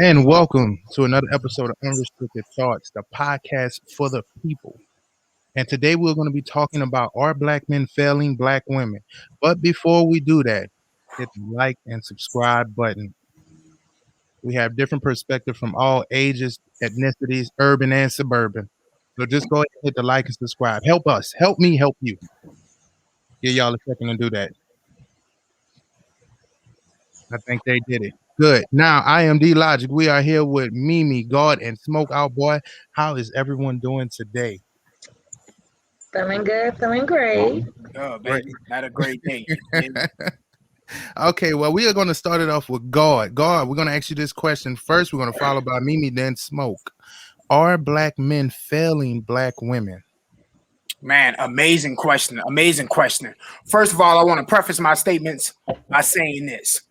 And welcome to another episode of Unrestricted Thoughts, the podcast for the people. And today we're going to be talking about are black men failing black women. But before we do that, hit the like and subscribe button. We have different perspectives from all ages, ethnicities, urban and suburban. So just go ahead and hit the like and subscribe. Help us. Help me help you. Give y'all a second to do that. I think they did it. Good. Now, I am D Logic. We are here with Mimi, God, and Smoke Out Boy. How is everyone doing today? Feeling good, feeling great. Oh, Great. baby, had a great day. Okay, well, we are going to start it off with God. God, we're going to ask you this question first. We're going to follow by Mimi, then Smoke. Are black men failing black women? Man, amazing question. Amazing question. First of all, I want to preface my statements by saying this.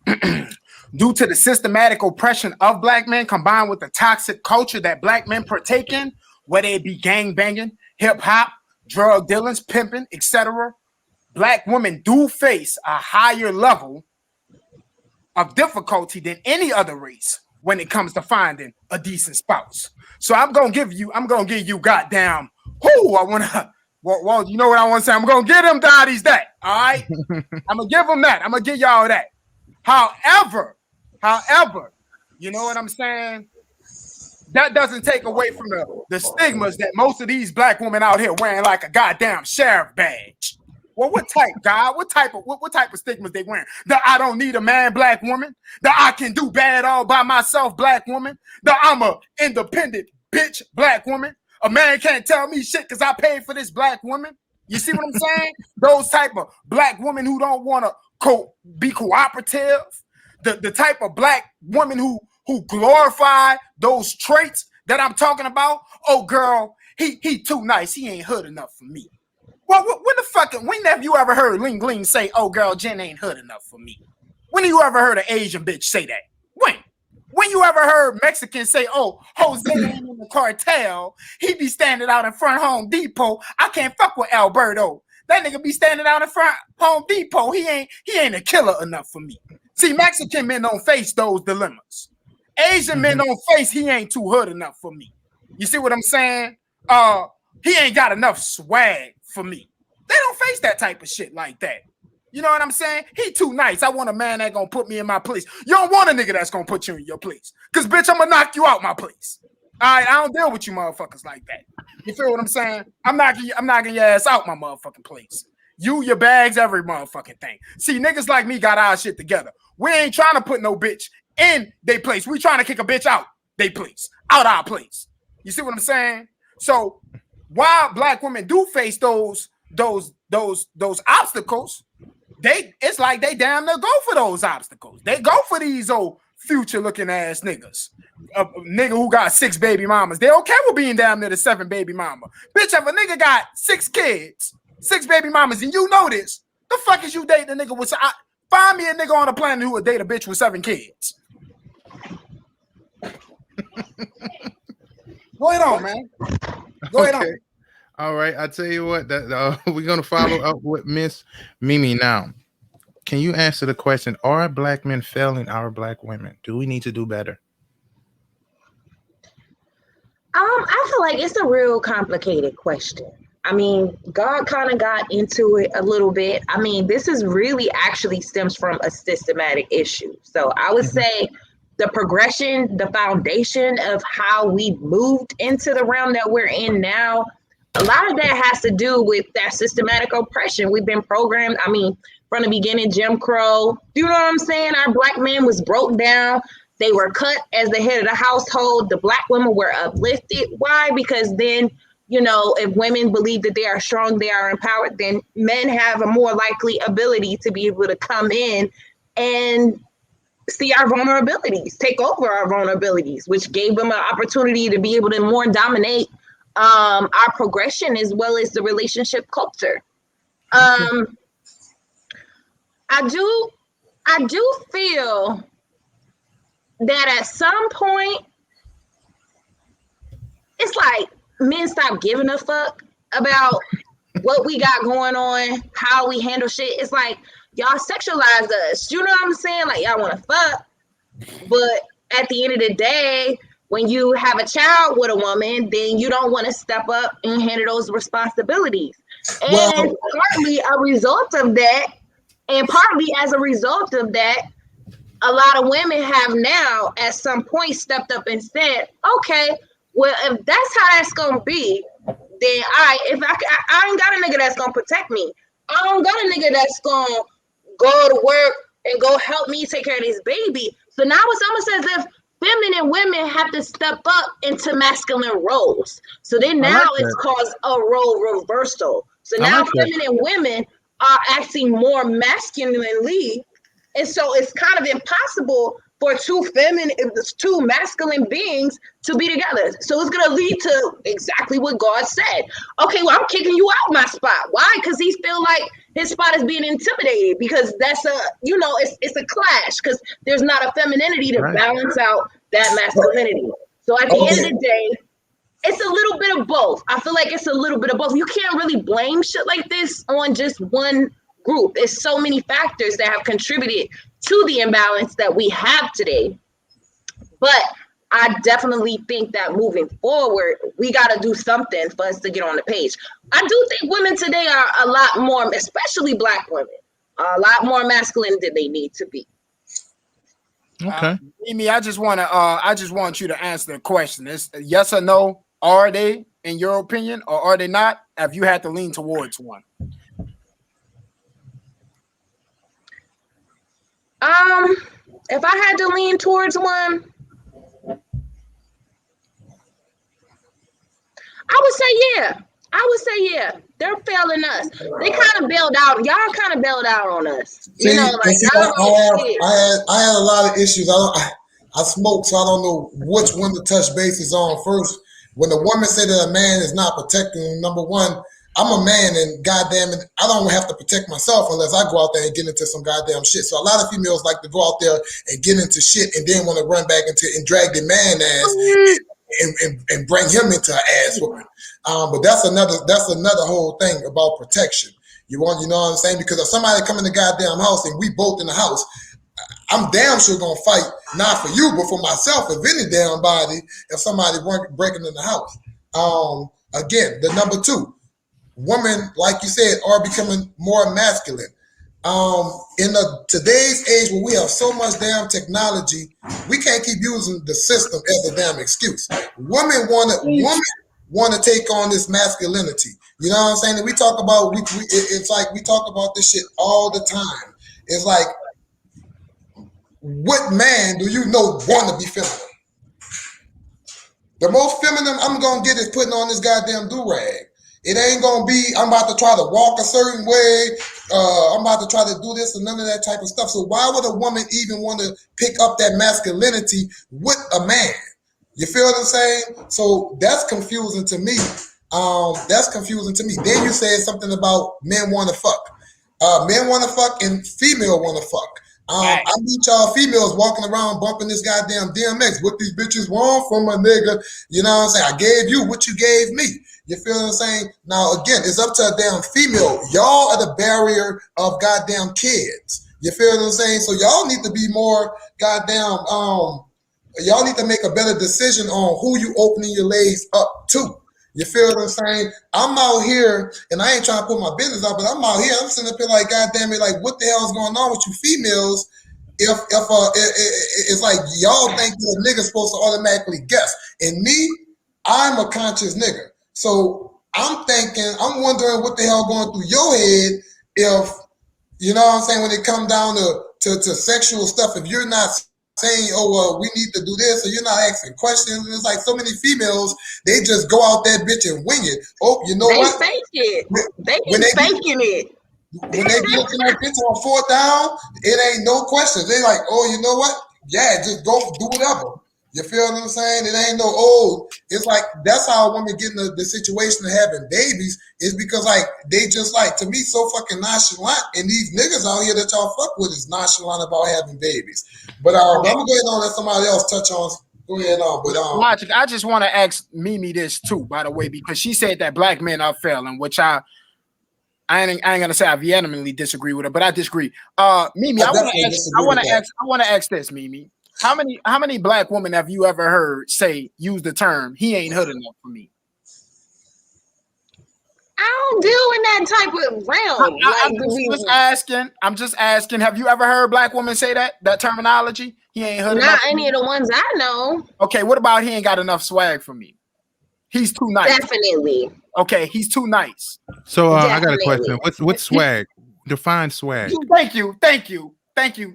Due to the systematic oppression of black men combined with the toxic culture that black men partake in, whether it be gang banging, hip hop, drug dealings, pimping, etc., black women do face a higher level of difficulty than any other race when it comes to finding a decent spouse. So I'm gonna give you goddamn who I wanna well, you know what I want to say. I'm gonna give them daddies that. All right. I'm gonna give them that. I'm gonna give y'all that. However, you know what I'm saying? That doesn't take away from the stigmas that most of these black women out here wearing like a goddamn sheriff badge. Well, what type, God? What type of stigmas they wearing? The I don't need a man, black woman. The I can do bad all by myself, black woman. The I'm a independent bitch, black woman. A man can't tell me shit because I paid for this black woman. You see what I'm saying? Those type of black women who don't want to be cooperative. The type of black woman who glorify those traits that I'm talking about. Oh, girl, he too nice. He ain't hood enough for me. Well, when have you ever heard Ling Ling say, oh, girl, Jen ain't hood enough for me? When have you ever heard an Asian bitch say that? When you ever heard Mexicans say, oh, Jose ain't in the cartel, he be standing out in front of Home Depot. I can't fuck with Alberto. That nigga be standing out in front of Home Depot. He ain't a killer enough for me. See, Mexican men don't face those dilemmas. Asian men don't face he ain't too hood enough for me. You see what I'm saying? He ain't got enough swag for me. They don't face that type of shit like that. You know what I'm saying? He too nice. I want a man that gonna put me in my place. You don't want a nigga that's gonna put you in your place. Cause bitch, I'm gonna knock you out my place. All right, I don't deal with you motherfuckers like that. You feel what I'm saying? I'm knocking your ass out my motherfucking place. You, your bags, every motherfucking thing. See, niggas like me got our shit together. We ain't trying to put no bitch in they place. We trying to kick a bitch out they place, out our place. You see what I'm saying? So while black women do face those obstacles, it's like they damn near go for those obstacles. They go for these old future looking ass niggas. A nigga who got 6 baby mamas. They okay with being down near the 7 baby mama. Bitch, if a nigga got 6 kids, 6 baby mamas, and you know this, the fuck is you dating a nigga with? Find me a nigga on the planet who would date a bitch with 7 kids. Go ahead on, man. Go ahead on. All right, I tell you what, we're gonna follow up with Miss Mimi now. Can you answer the question? Are black men failing our black women? Do we need to do better? I feel like it's a real complicated question. I mean, God kind of got into it a little bit. I mean, this is really actually stems from a systematic issue. So I would say the progression, the foundation of how we moved into the realm that we're in now, a lot of that has to do with that systematic oppression. We've been programmed. I mean, from the beginning, Jim Crow, you know what I'm saying? Our black men was broke down. They were cut as the head of the household. The black women were uplifted. Why? Because then, you know, if women believe that they are strong, they are empowered, then men have a more likely ability to be able to come in and see our vulnerabilities, take over our vulnerabilities, which gave them an opportunity to be able to more dominate our progression as well as the relationship culture. I do feel that at some point, it's like men stop giving a fuck about what we got going on, how we handle shit. It's like y'all sexualize us. You know what I'm saying? Like y'all want to fuck, but at the end of the day, when you have a child with a woman, then you don't want to step up and handle those responsibilities. Well, And partly a result of that, and partly as a result of that, a lot of women have now at some point stepped up and said, okay, well, if that's how that's going to be, then I ain't got a nigga that's going to protect me. I don't got a nigga that's going to go to work and go help me take care of this baby. So now it's almost as if feminine women have to step up into masculine roles. So then now it's caused a role reversal. So now feminine women are acting more masculinely. And so it's kind of impossible for two masculine beings to be together. So it's going to lead to exactly what God said. Okay, well, I'm kicking you out my spot. Why? Because he feel like his spot is being intimidated, because that's it's a clash, because there's not a femininity to balance out that masculinity. So at the end of the day, it's a little bit of both. I feel like it's a little bit of both. You can't really blame shit like this on just one group. It's so many factors that have contributed to the imbalance that we have today. But I definitely think that moving forward, we got to do something for us to get on the page. I do think women today are a lot more, especially Black women, a lot more masculine than they need to be. Okay. Mimi, I just want you to answer the question. It's yes or no. Are they, in your opinion, or are they not? Have you had to lean towards one? If I had to lean towards one, I would say yeah. They're failing us. They kind of bailed out. Y'all kind of bailed out on us. See, I had a lot of issues. I smoke, so I don't know which one to touch bases on first. When the woman said that a man is not protecting him, number one, I'm a man, and goddamn it, I don't have to protect myself unless I go out there and get into some goddamn shit. So a lot of females like to go out there and get into shit and then want to run back into and drag the man ass and bring him into an ass whooping. But that's another whole thing about protection. You know what I'm saying? Because if somebody come in the goddamn house and we both in the house, I'm damn sure gonna fight, not for you, but for myself, if any damn body, if somebody breaking in the house. Again, the number two, women, like you said, are becoming more masculine. In today's age where we have so much damn technology, we can't keep using the system as a damn excuse. Women want to take on this masculinity. You know what I'm saying? And we talk about it's like we talk about this shit all the time. It's like, what man do you know want to be feminine? The most feminine I'm gonna get is putting on this goddamn do-rag. It ain't gonna be, I'm about to try to walk a certain way, I'm about to try to do this and none of that type of stuff. So why would a woman even want to pick up that masculinity with a man? You feel what I'm saying? So that's confusing to me. Then you said something about men want to fuck. Men want to fuck and female want to fuck. I meet y'all females walking around bumping this goddamn DMX. What these bitches want from a nigga? You know what I'm saying? I gave you what you gave me. You feel what I'm saying? Now, again, it's up to a damn female. Y'all are the barrier of goddamn kids. You feel what I'm saying? So y'all need to be more goddamn, y'all need to make a better decision on who you opening your legs up to. You feel what I'm saying? I'm out here, and I ain't trying to put my business out, but I'm out here. I'm sitting up here like, goddamn it, like, what the hell is going on with you females? If it's like y'all think that a nigga's supposed to automatically guess. And me, I'm a conscious nigga. So I'm wondering what the hell going through your head if, you know what I'm saying, when it come down to sexual stuff, if you're not saying, oh, well, we need to do this, or you're not asking questions. It's like so many females, they just go out that bitch and wing it. Oh, you know what? They fake it. They faking it. When they get to that bitch on fourth down, it ain't no questions. They like, oh, you know what? Yeah, just go do whatever. You feel what I'm saying? It ain't no, oh, it's like, that's how a woman get in the situation of having babies, is because, like, they just, like, to me, so fucking nonchalant. And these niggas out here that y'all fuck with is nonchalant about having babies. But I'm going to go ahead and let somebody else touch on. Go ahead on. But Logic, I just want to ask Mimi this, too, by the way, because she said that Black men are failing, which I ain't gonna say I vehemently disagree with her, but I disagree. Mimi, I want to ask this, Mimi. How many black women have you ever heard use the term "he ain't hood enough for me"? I don't deal in that type of realm. I'm just asking. Have you ever heard black women say that terminology? He ain't hood enough. Not any of the ones I know. Okay, what about he ain't got enough swag for me? He's too nice. Definitely. Okay, he's too nice. So I got a question. What's swag? Define swag. Thank you,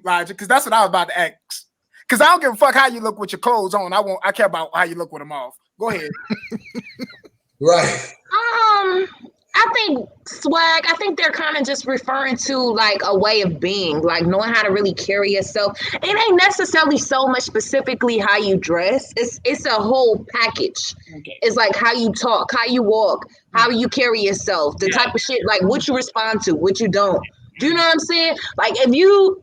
Roger. Because that's what I was about to ask. Because I don't give a fuck how you look with your clothes on. I care about how you look with them off. Go ahead. Right. I think swag, I think they're kind of just referring to like a way of being, like knowing how to really carry yourself. It ain't necessarily so much specifically how you dress. It's a whole package. Okay. It's like how you talk, how you walk, how you carry yourself, the type of shit, like what you respond to, what you don't. Do you know what I'm saying? Like if you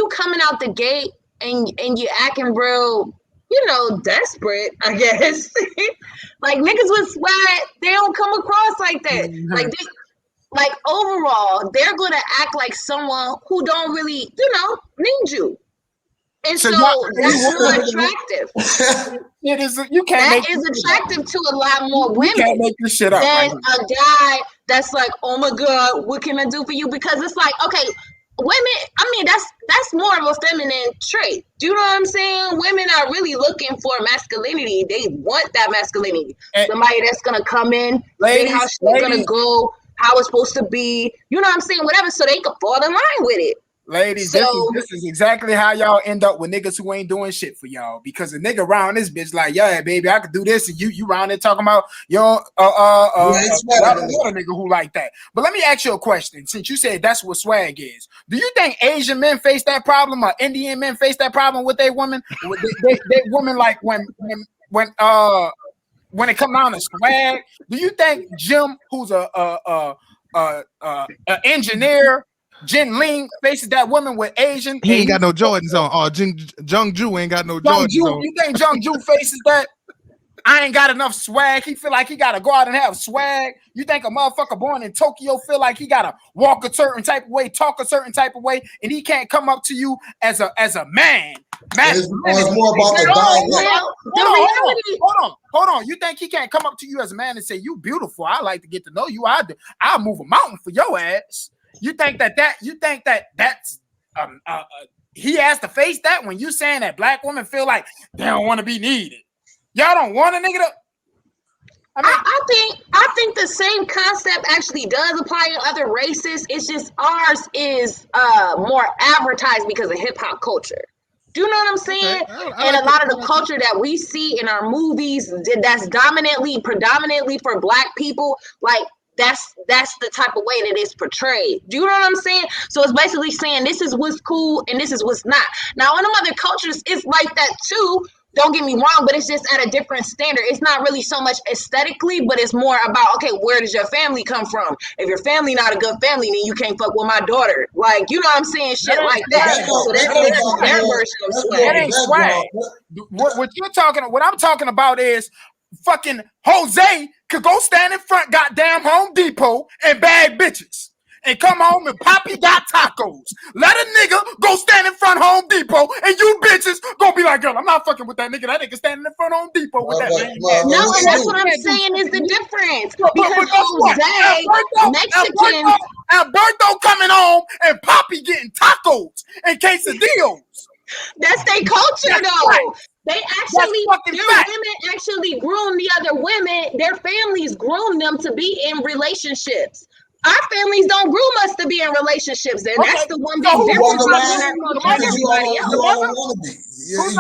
coming out the gate and you acting real, desperate, I guess. Like niggas with swag, they don't come across like that. Mm-hmm. Like overall, they're gonna act like someone who don't really, need you. And so that's more attractive. It is. You can't. That is attractive to a lot more women. You can't make this shit up. Than a guy that's like, oh my god, what can I do for you? Because it's like, okay. Women, I mean, that's more of a feminine trait. Do you know what I'm saying? Women are really looking for masculinity. They want that masculinity. Somebody that's gonna come in, say how shit's gonna go, how it's supposed to be. You know what I'm saying? Whatever, so they can fall in line with it. Ladies, this is exactly how y'all end up with niggas who ain't doing shit for y'all. Because a nigga around this bitch like, yeah, baby, I could do this, and you around there talking about what a nigga who like that. But let me ask you a question. Since you said that's what swag is, do you think Asian men face that problem or Indian men face that problem with their women? They women like when it comes down to swag, do you think Jim, who's a engineer, Jin Ling faces that woman with Asian? He ain't got no Jordans on. Oh, Jung Ju ain't got no Jordans on. You think Jung Ju faces that? I ain't got enough swag. He feel like he gotta go out and have swag. You think a motherfucker born in Tokyo feel like he gotta walk a certain type of way, talk a certain type of way, and he can't come up to you as a man? It's more about the dialogue. Hold on. You think he can't come up to you as a man and say, "You beautiful. I like to get to know you. I'll move a mountain for your ass." You think that's he has to face that when you saying that black women feel like they don't want to be needed? Y'all don't want a nigga to. I think the same concept actually does apply in other races. It's just ours is more advertised because of hip hop culture. Do you know what I'm saying? Okay. And a lot of the culture that we see in our movies that's predominantly for black people, like. That's the type of way that it's portrayed. Do you know what I'm saying? So it's basically saying this is what's cool and this is what's not. Now, in them other cultures, it's like that too. Don't get me wrong, but it's just at a different standard. It's not really so much aesthetically, but it's more about, okay, where does your family come from? If your family not a good family, then you can't fuck with my daughter. Like, you know what I'm saying? Shit like that. So that's their version of swag. That ain't swag. What I'm talking about is fucking Jose could go stand in front goddamn Home Depot and bag bitches and come home and Poppy got tacos. Let a nigga go stand in front Home Depot and you bitches gonna be like, girl, I'm not fucking with that nigga. That nigga standing in front Home Depot with that. No, and that's what I'm saying is the difference. Because Jose, Mexican. And Berto coming home and Poppy getting tacos and quesadillas. That's their culture though. They actually, their women actually groom the other women. Their families groom them to be in relationships. Our families don't groom us to be in relationships, and that's the one big difference between everybody else. Who's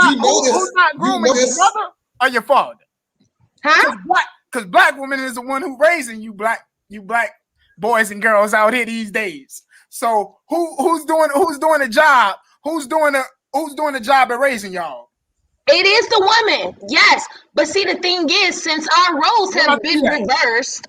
not grooming your mother or your father? Huh? Because black woman is the one who raising you black boys and girls out here these days. So who's doing the job? Who's doing the job at raising y'all? It is the women, yes. But see, the thing is, since our roles have been reversed,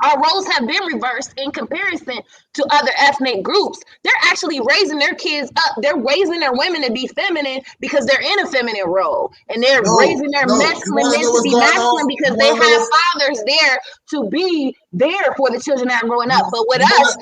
in comparison to other ethnic groups. They're actually raising their kids up. They're raising their women to be feminine because they're in a feminine role, and they're raising their masculine men to be masculine because they have fathers there to be there for the children that are growing up. But with us,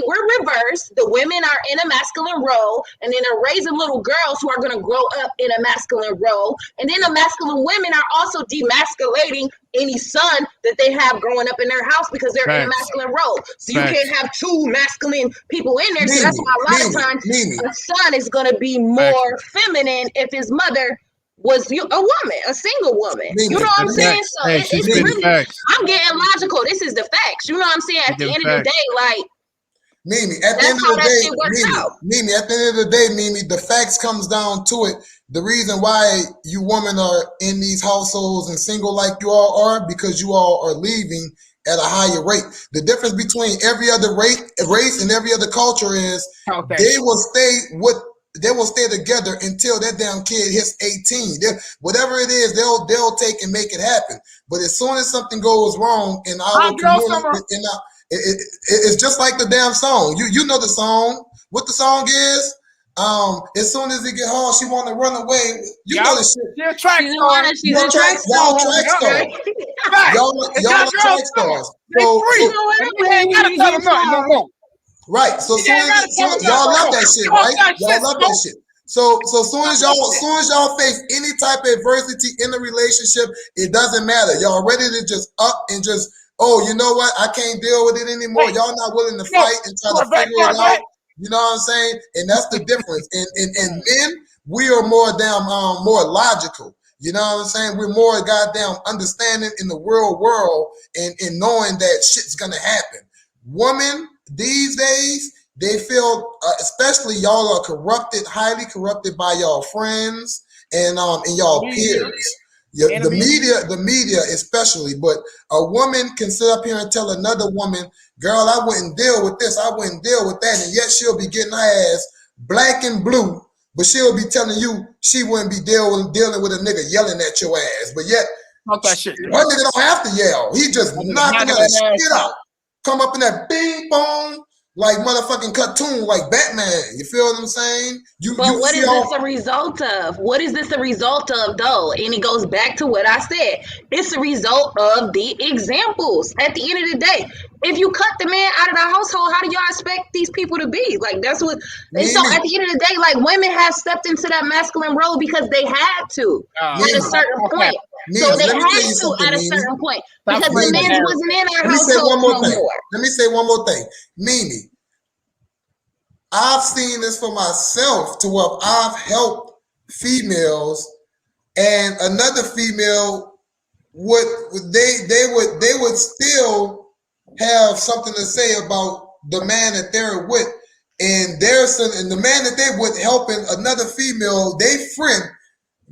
we're reversed. The women are in a masculine role, and then they're raising little girls who are going to grow up in a masculine role. And then the masculine women are also demasculating any son that they have growing up in their house because they're in a masculine role. So you can't have two masculine people in there. So that's why a lot of times a son is going to be more feminine if his mother was a woman, a single woman. You know what I'm saying? So it's really, I'm getting logical. This is the facts. You know what I'm saying? At the end of the day, like, Mimi, at the end of the day, Mimi, the facts comes down to it. The reason why you women are in these households and single like you all are, because you all are leaving at a higher rate. The difference between every other race and every other culture is they will stay together until that damn kid hits 18. Whatever it is, they'll take and make it happen. But as soon as something goes wrong in our community, it's just like the damn song. You know the song. What the song is? As soon as it get hard, she want to run away. You know the shit. She's a track star. She's a track star. Y'all are track stars. Right. So y'all love that shit, right? Y'all love that shit. So soon as y'all face any type of adversity in the relationship, it doesn't matter. Y'all ready to just up and just, oh, you know what? I can't deal with it anymore. Y'all not willing to fight and try to figure it out. You know what I'm saying? And that's the difference. And men, we are more logical. You know what I'm saying? We're more goddamn understanding in the real world and knowing that shit's gonna happen. Women these days, they feel, especially y'all are corrupted, highly corrupted by y'all friends and y'all peers. The media especially, but a woman can sit up here and tell another woman, girl, I wouldn't deal with this, I wouldn't deal with that, and yet she'll be getting her ass black and blue, but she'll be telling you she wouldn't be dealing with a nigga yelling at your ass, but yet one nigga don't have to yell, he just knocking that shit out, come up in that bing bong, like motherfucking cartoon, like Batman. You feel what I'm saying? What is this a result of? What is this a result of, though? And it goes back to what I said. It's a result of the examples. At the end of the day, if you cut the man out of the household, how do y'all expect these people to be? Like, that's what. And so at the end of the day, like, women have stepped into that masculine role because they had to at a certain point. So they had to at a certain point because the man wasn't in our household no more. Let me say one more thing. Mimi, I've seen this for myself to where I've helped females, and another female they would still have something to say about the man that they're with, and the man that they with helping another female, they friend,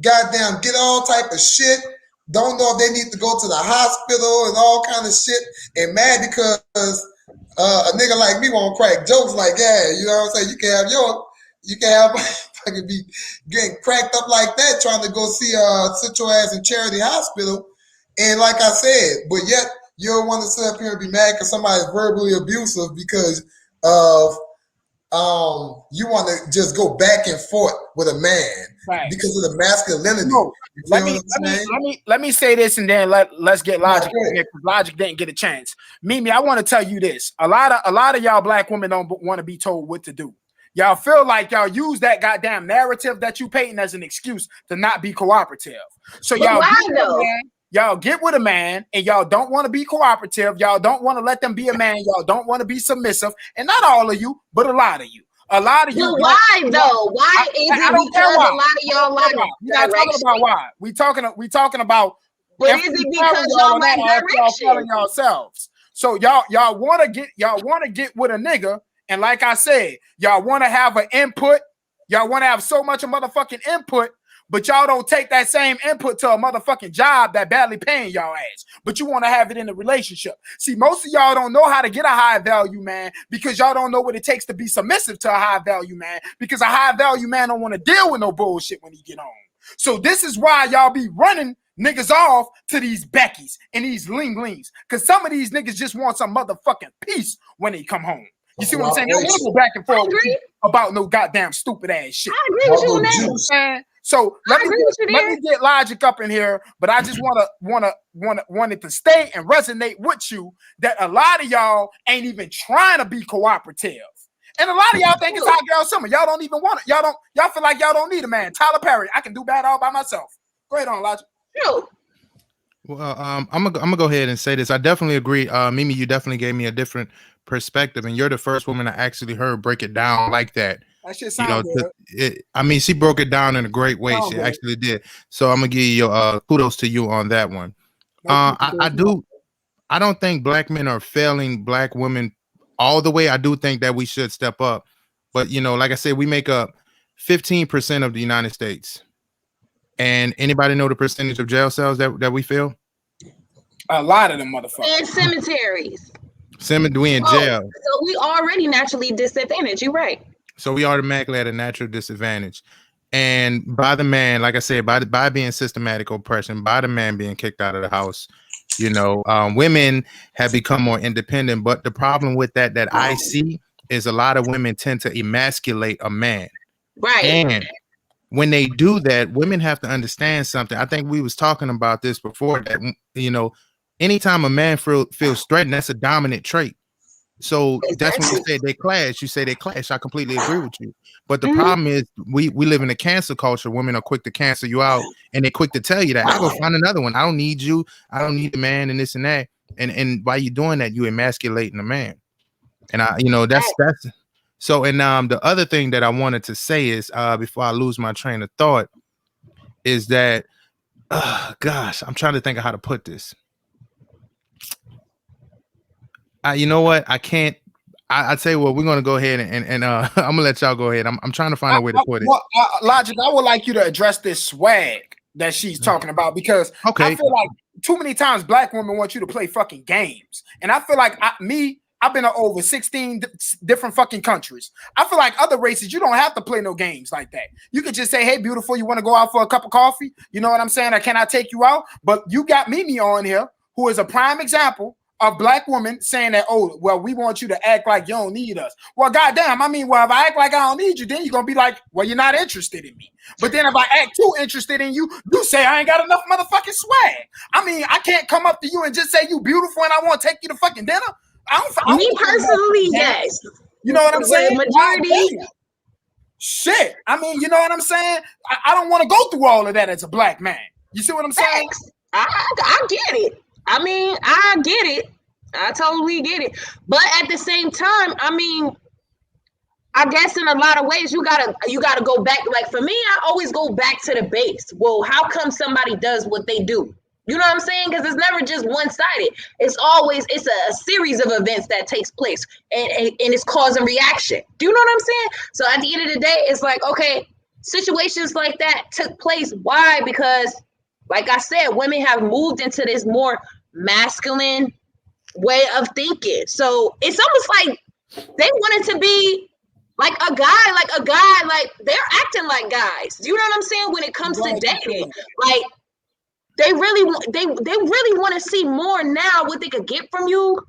goddamn get all type of shit. Don't know if they need to go to the hospital and all kind of shit, and mad because a nigga like me won't crack jokes like that. You know what I'm saying? You can have fucking be getting cracked up like that trying to go see sit your ass in Charity Hospital. And like I said, but yet you don't want to sit up here and be mad because somebody's verbally abusive because of you want to just go back and forth with a man because of the masculinity. No, let me say this and then let's get Logic in here because Logic didn't get a chance. Mimi, I want to tell you this. A lot of y'all black women don't want to be told what to do. Y'all feel like y'all use that goddamn narrative that you painting as an excuse to not be cooperative. So y'all get with a man and y'all don't want to be cooperative. Y'all don't want to let them be a man. Y'all don't want to be submissive. And not all of you, but a lot of you. A lot of you. But why though? Why is it because a lot of y'all like we're not talking about why. We talking about. But is it because y'all like direction? Yourselves. So y'all want to get with a nigga, and like I said, y'all want to have an input. Y'all want to have so much of motherfucking input. But y'all don't take that same input to a motherfucking job that badly paying y'all ass. But you want to have it in a relationship. See, most of y'all don't know how to get a high value man because y'all don't know what it takes to be submissive to a high value man because a high value man don't want to deal with no bullshit when he get home. So this is why y'all be running niggas off to these Beckys and these Ling Lings. Because some of these niggas just want some motherfucking peace when they come home. You see what I'm saying? They don't want to go back and forth about no goddamn stupid ass shit. I agree with you on that. So let me get Logic up in here, but I just wanted to stay and resonate with you that a lot of y'all ain't even trying to be cooperative. And a lot of y'all think it's hot girl summer. Y'all don't even want it. Y'all feel like y'all don't need a man. Tyler Perry, I can do bad all by myself. Go ahead on, Logic. True. Well, I'm gonna go ahead and say this. I definitely agree. Mimi, you definitely gave me a different perspective, and you're the first woman I actually heard break it down like that. That shit sounds good. I mean, she broke it down in a great way. She actually did. So I'm gonna give you kudos to you on that one. I don't think black men are failing black women all the way. I do think that we should step up, but like I said, we make up 15% of the United States. And anybody know the percentage of jail cells that we fill? A lot of them motherfuckers. And cemeteries. We in jail. So we already naturally disadvantaged. You're right. So we automatically at a natural disadvantage. And by the man, like I said, by being systematic oppression, by the man being kicked out of the house, women have become more independent. But the problem with that I see is a lot of women tend to emasculate a man. Right. And when they do that, women have to understand something. I think we was talking about this before that, anytime a man feels threatened, that's a dominant trait. So that's when you say they clash. You say they clash. I completely agree with you. But the problem is we live in a cancel culture. Women are quick to cancel you out, and they're quick to tell you that I go find another one. I don't need you. I don't need a man, and this and that. And while you're doing that, you emasculating the man. And that's so. And the other thing that I wanted to say is before I lose my train of thought is that gosh, I'm trying to think of how to put this. You know what? I can't. I'd say, well, we're gonna go ahead and I'm gonna let y'all go ahead. I'm trying to find a way to put it. Logic, I would like you to address this swag that she's talking about because I feel like too many times black women want you to play fucking games, and I feel like I've been to over 16 different fucking countries. I feel like other races, you don't have to play no games like that. You could just say, hey, beautiful, you want to go out for a cup of coffee? You know what I'm saying? Or can I take you out? But you got Mimi on here, who is a prime example of black women saying that, oh, well, we want you to act like you don't need us. Well, goddamn, if I act like I don't need you, then you're going to be like, well, you're not interested in me. But then if I act too interested in you, you say I ain't got enough motherfucking swag. I can't come up to you and just say you beautiful and I want to take you to fucking dinner. Me personally, yes. You know what I'm saying? Majority. Shit. You know what I'm saying? I don't want to go through all of that as a black man. You see what I'm saying? I get it. I get it. I totally get it. But at the same time, I guess in a lot of ways you gotta go back. Like for me, I always go back to the base. Well, how come somebody does what they do? You know what I'm saying? Because it's never just one-sided. It's a series of events that takes place and it's cause and reaction. Do you know what I'm saying? So at the end of the day, it's like, okay, situations like that took place. Why? Because like I said, women have moved into this more masculine way of thinking. So it's almost like they wanted to be like a guy, like they're acting like guys. Do you know what I'm saying? When it comes to dating, like they really want to see more now what they could get from you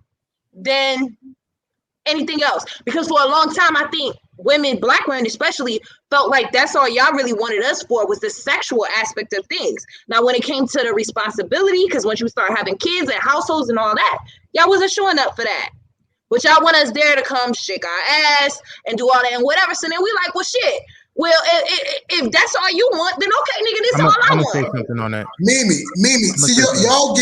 than anything else. Because for a long time, I think women, black women especially, felt like that's all y'all really wanted us for was the sexual aspect of things. Now, when it came to the responsibility, because once you start having kids and households and all that, y'all wasn't showing up for that. But y'all want us there to come shake our ass and do all that and whatever. So then we like, well, shit. Well, if that's all you want, then okay, nigga, this is all I want. I'm gonna say something on that. Mimi. See, y'all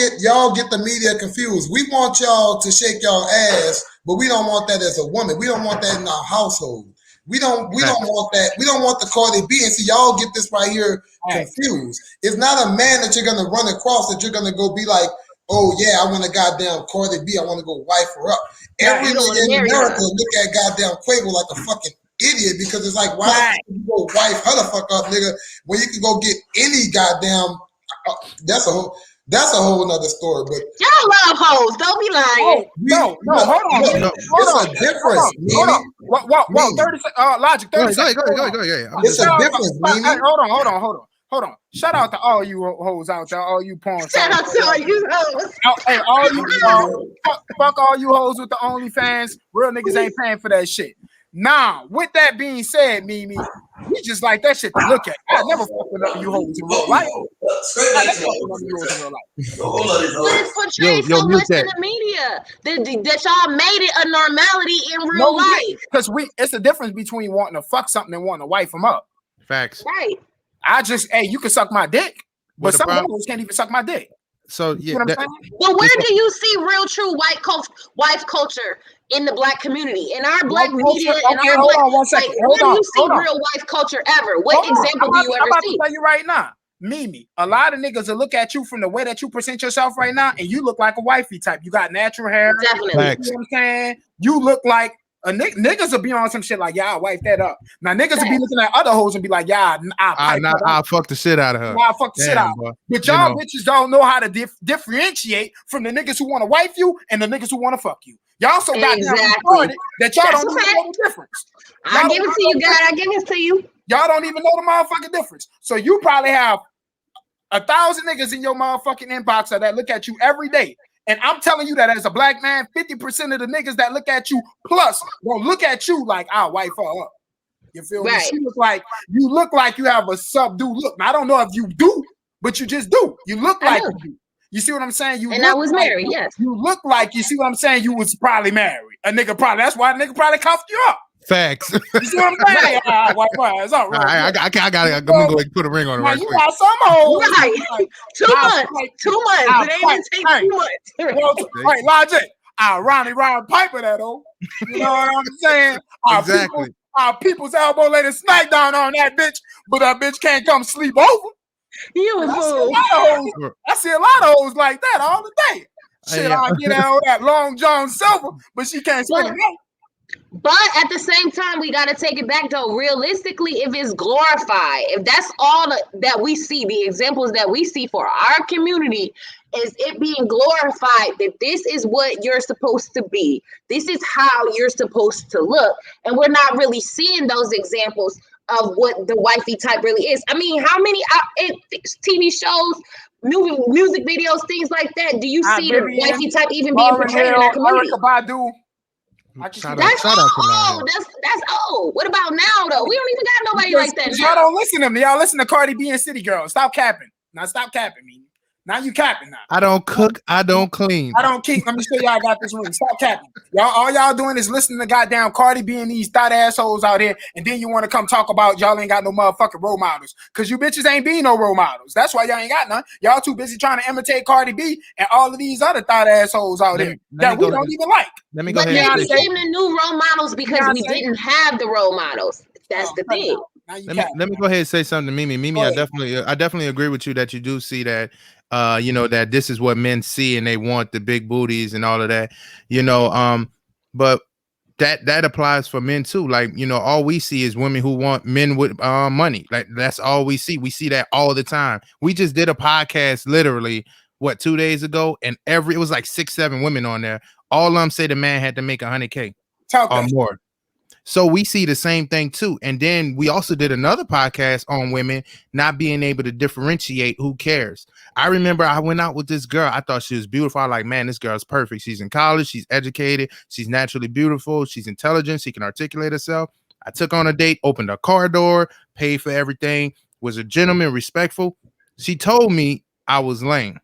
get the media confused. We want y'all to shake y'all ass, but we don't want that as a woman. We don't want that in our household. We don't want that. We don't want the Cardi B. And see, y'all get this right here confused. It's not a man that you're gonna run across that you're gonna go be like, oh yeah, I want a goddamn Cardi B. I want to go wife her up. Every nigga in America look at goddamn Quavo like a fucking idiot because it's like, why you go wife her the fuck up, nigga, when you can go get any goddamn that's a whole nother story. But y'all love hoes, don't be lying. No, hold on. It's a difference, Mimi. Whoa, 30 seconds. Logic, 30 seconds. Go ahead. It's a difference, Mimi. Hold on. Hold on. Shout out to all you hoes out there, all you porn. Shout out to all you hoes. Hey, all you fuck all you hoes with the OnlyFans. Real niggas ain't paying for that shit. Now, with that being said, Mimi, we just like that shit to look at. I never fuck with none of you hoes in real life. I never fuck with none of you hoes in real life. But it's portrayed so much in the media that y'all made it a normality in real life. Because it's a difference between wanting to fuck something and wanting to wife them up. Facts. Right. You can suck my dick, but some hoes can't even suck my dick. So yeah, but where do you see real true wife culture in the black community, in our black media, in our hold black? On 1 second. Like, where do you see real wife culture ever? What example do you ever see? I'm about to tell you right now, Mimi. A lot of niggas will look at you from the way that you present yourself right now, and you look like a wifey type. You got natural hair. Definitely. You know what I'm saying? You look like. Niggas will be on some shit like, yeah, I'll wipe that up. Now niggas will be looking at other hoes and be like, yeah, I'll fuck the shit out of her. I'll fuck the shit out of her. But y'all bitches don't know how to differentiate from the niggas who want to wife you and the niggas who want to fuck you. Y'all so goddamn retarded that y'all don't even know the difference. I give it to you, God. I give it to you. Y'all don't even know the motherfucking difference. So you probably have 1,000 niggas in your motherfucking inbox that look at you every day. And I'm telling you that as a black man, 50% of the niggas that look at you plus will look at you like, I'll wife her up. You feel me? You look like you have a subdued look. Now, I don't know if you do, but you just do. You look like you do. You see what I'm saying? I was married, yes. You look like, you see what I'm saying? You was probably married. That's why a nigga probably cuffed you up. Facts. You see what I'm saying? It's all right. I gotta I'm gonna go ahead and put a ring on it. Now you got some hoes. Right. 2 months. 2 months. It ain't even take 2 months. Right, Logic. Ronnie Piper that old. You know what I'm saying? Exactly. Our people's elbow laid a smack down on that bitch, but that bitch can't come sleep over. You a fool. I see a lot of hoes like that all the day. Shit, I get out that Long John Silver, but she can't spend it. But at the same time, we got to take it back though. Realistically, if it's glorified, if that's all that we see, the examples that we see for our community is it being glorified, that this is what you're supposed to be. This is how you're supposed to look. And we're not really seeing those examples of what the wifey type really is. I mean, how many TV shows, music videos, things like that, do you see the wifey type even being portrayed in our community? That's old. That's old. What about now though? We don't even got nobody like that. Y'all don't listen to me. Y'all listen to Cardi B and City Girls. Stop capping. Now stop capping me. Now you capping now. I don't cook. I don't clean. I don't keep. Let me show y'all I got this ring. Stop capping. All y'all doing is listening to goddamn Cardi B and these thought assholes out here, and then you want to come talk about y'all ain't got no motherfucking role models. Cause you bitches ain't be no role models. That's why y'all ain't got none. Y'all too busy trying to imitate Cardi B and all of these other thought assholes out there that we don't even like. Let me go ahead. But they became the new role models because we didn't have the role models. That's the thing. Let me go ahead and say something to Mimi. Mimi, I definitely agree with you that you do see that that this is what men see and they want the big booties and all of that, but that applies for men too. Like, all we see is women who want men with money. Like, that's all we see. We see that all the time. We just did a podcast literally 2 days ago, and it was like 6-7 women on there. All of them say the man had to make $100K or more. So we see the same thing too. And then we also did another podcast on women not being able to differentiate who cares. I remember I went out with this girl. I thought she was beautiful. I'm like, man, this girl's perfect. She's in college. She's educated. She's naturally beautiful. She's intelligent. She can articulate herself. I took on a date, opened a car door, paid for everything, was a gentleman, respectful. She told me I was lame.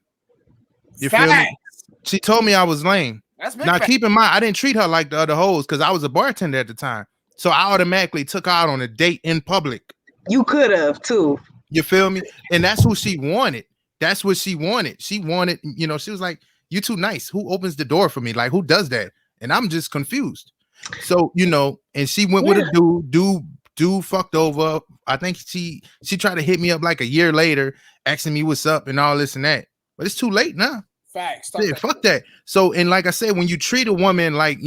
You feel me? She told me I was lame. Now, keep in mind, I didn't treat her like the other hoes because I was a bartender at the time. So I automatically took her out on a date in public. You could have too. You feel me? And that's who she wanted. That's what she wanted. She wanted, she was like, you too nice. Who opens the door for me? Like, who does that? And I'm just confused. So, and she went with a dude fucked over. I think she tried to hit me up like a year later, asking me what's up and all this and that. But it's too late now. Facts. Fuck that. So, and like I said, when you treat a woman like,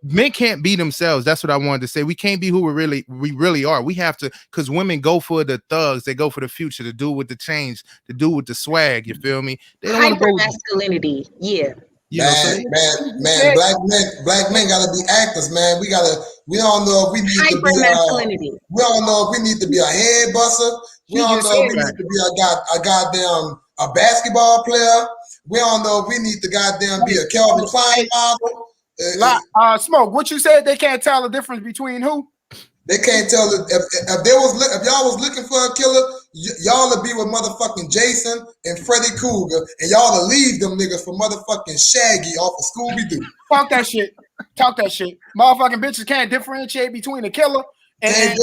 men can't be themselves. That's what I wanted to say. We can't be who we really are. We have to, because women go for the thugs, they go for the future, to do with the change, to do with the swag. You feel me? They don't hyper masculinity. Yeah. You know, so Black men gotta be actors, man. We don't know if we need to Hyper be masculinity. we don't know if we need to be a head buster. We don't know if we need to be a goddamn a basketball player. We don't know if we need to goddamn be a Calvin Klein model. Smoke, what you said, they can't tell the difference between who? They can't tell if y'all was looking for a killer, y'all would be with motherfucking Jason and Freddy Krueger, and y'all would leave them niggas for motherfucking Shaggy off of Scooby-Doo. Fuck that shit. Talk that shit. Motherfucking bitches can't differentiate between a killer and can't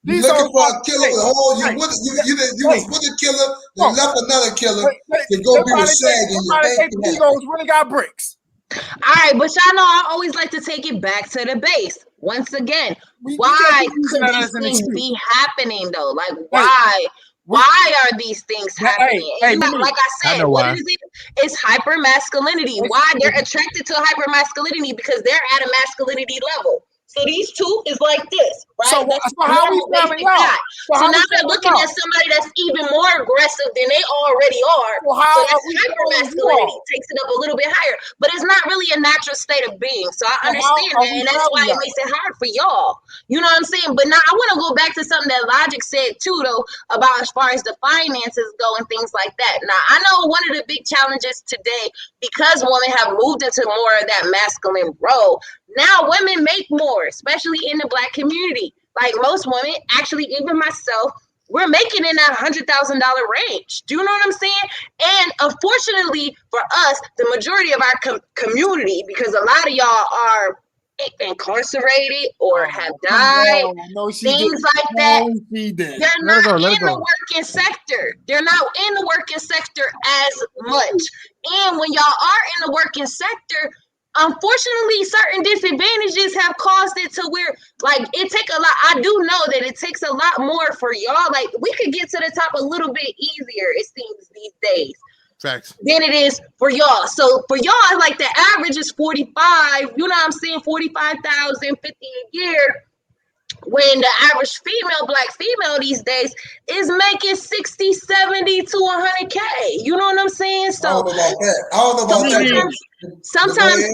these looking for a killer with a whole you was with a killer, then left another killer to go be with Shaggy. Egos really got bricks. All right, but y'all know I always like to take it back to the base. Once again, why could these things be happening though? Like, why are these things happening? Like I said, what is it? It's hyper masculinity. Why they're attracted to hyper masculinity? Because they're at a masculinity level. So these two is like this, right? So how we telling y'all? So now they're looking at somebody that's even more aggressive than they already are. So that's hyper masculinity, takes it up a little bit higher. But it's not really a natural state of being. So I understand that, and that's why it makes it hard for y'all. You know what I'm saying? But now I want to go back to something that Logic said too, though, about as far as the finances go and things like that. Now I know one of the big challenges today, because women have moved into more of that masculine role. Now women make more, especially in the Black community. Like most women, actually, even myself, we're making in that $100,000 range. Do you know what I'm saying? And unfortunately for us, the majority of our community, because a lot of y'all are incarcerated or have died, things like that. They're not in the working sector. They're not in the working sector as much. And when y'all are in the working sector, unfortunately, certain disadvantages have caused it to where, like, it take a lot. I do know that it takes a lot more for y'all. Like, we could get to the top a little bit easier, it seems, these days. Facts. Than it is for y'all. So for y'all, like, the average is 45. You know what I'm saying? 45,000, 50 a year. When the average Black female these days is making 60, 70 to 100K. You know what I'm saying? So I don't know about that. Sometimes,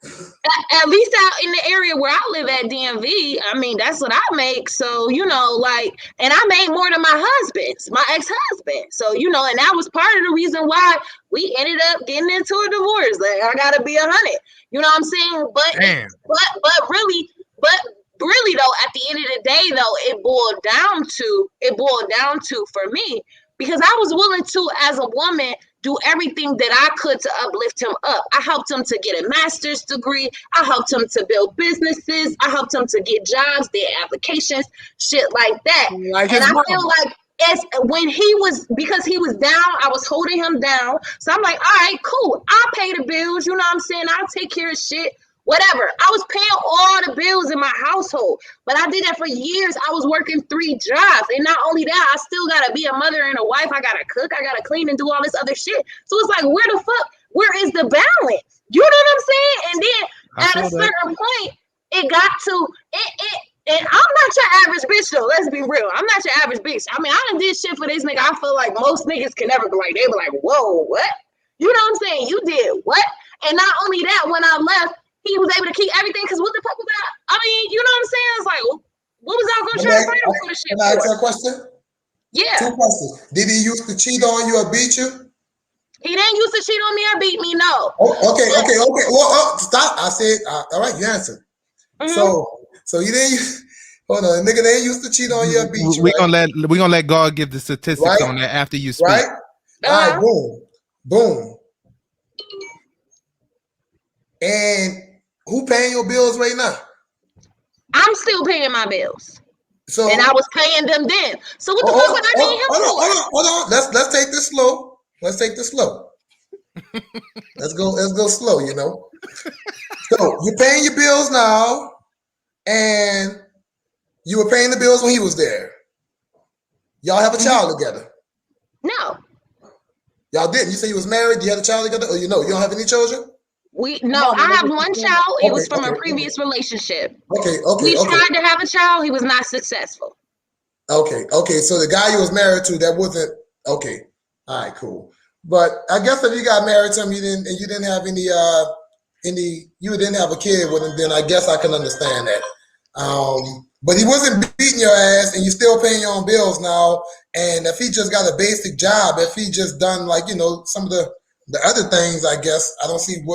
at least out in the area where I live at, DMV, I mean, that's what I make. So, you know, like, and I made more than my ex-husband. So, you know, and that was part of the reason why we ended up getting into a divorce. Like, I gotta be 100. You know what I'm saying? But really though, at the end of the day though, it boiled down to for me, because I was willing to, as a woman, do everything that I could to uplift him up. I helped him to get a master's degree. I helped him to build businesses. I helped him to get jobs, their applications, shit like that. And I feel like because he was down, I was holding him down. So I'm like, all right, cool. I'll pay the bills. You know what I'm saying? I'll take care of shit. Whatever. I was paying all the bills in my household, but I did that for years. I was working 3 jobs, and not only that, I still gotta be a mother and a wife. I gotta cook, I gotta clean, and do all this other shit. So it's like, where is the balance? You know what I'm saying? And then at a certain point, it got to it. And I'm not your average bitch though. Let's be real. I'm not your average bitch. I mean, I done did shit for this nigga. I feel like most niggas can never be like. They be like, whoa, what? You know what I'm saying? You did what? And not only that, when I left, he was able to keep everything, because what the fuck was that? I mean, you know what I'm saying? It's like, what was I gonna try to fight for the shit? Can I ask you a question? Yeah. 2 questions. Did he used to cheat on you or beat you? He didn't used to cheat on me or beat me, no. Okay. Well, stop. I said, all right, you answered. Mm-hmm. So you didn't. Hold on, nigga, they used to cheat on you or beat you. We're gonna let God give the statistics on that after you speak. Right. All right. Boom. And who paying your bills right now? I'm still paying my bills. And I was paying them then. So what the fuck would I need him for? Hold on. Let's take this slow. Let's go slow, you know. So you're paying your bills now, and you were paying the bills when he was there. Y'all have a child together? No. Y'all didn't. You say you was married, you had a child together, or you don't have any children? I have one child. It was from a previous relationship. We tried to have a child. He was not successful. Okay. So the guy you was married to, that wasn't okay. All right, cool. But I guess if you got married to him, you didn't have you didn't have a kid with him, then I guess I can understand that. But he wasn't beating your ass, and you're still paying your own bills now. And if he just got a basic job, if he just done like some of the other things, I guess I don't see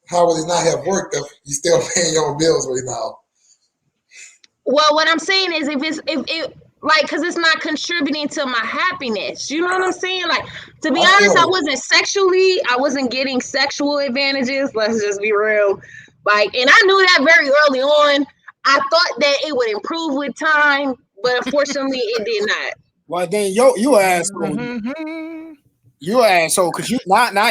how would he not have worked if you're still paying your own bills right now. Well, what I'm saying is because it's not contributing to my happiness. You know what I'm saying? Like, to be honest, I wasn't getting sexual advantages. Let's just be real. Like, and I knew that very early on. I thought that it would improve with time, but unfortunately it did not. Well, then you asshole. You asshole, because now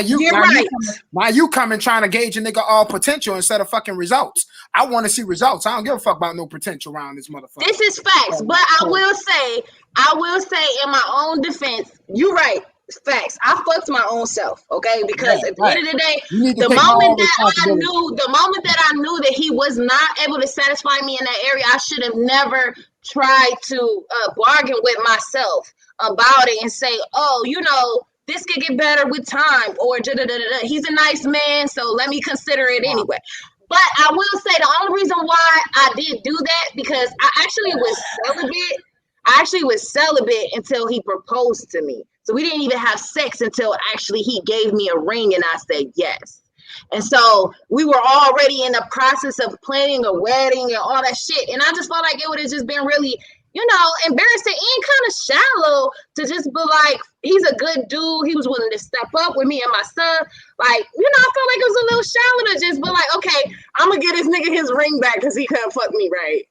you coming trying to gauge a nigga all potential instead of fucking results. I want to see results. I don't give a fuck about no potential around this motherfucker. This is facts, but I will say in my own defense, you're right. Facts. I fucked my own self, okay? Because at the end of the day, the moment that I knew that he was not able to satisfy me in that area, I should have never tried to bargain with myself about it and say, oh, this could get better with time, or he's a nice man, so let me consider it anyway. But I will say the only reason why I did do that, because I actually was celibate until he proposed to me. So we didn't even have sex until actually he gave me a ring and I said yes. And so we were already in the process of planning a wedding and all that shit. And I just felt like it would have just been really, embarrassing and kind of shallow to just be like, he's a good dude. He was willing to step up with me and my son. Like, I felt like it was a little shallow to just be like, okay, I'm going to get this nigga his ring back because he couldn't fuck me right.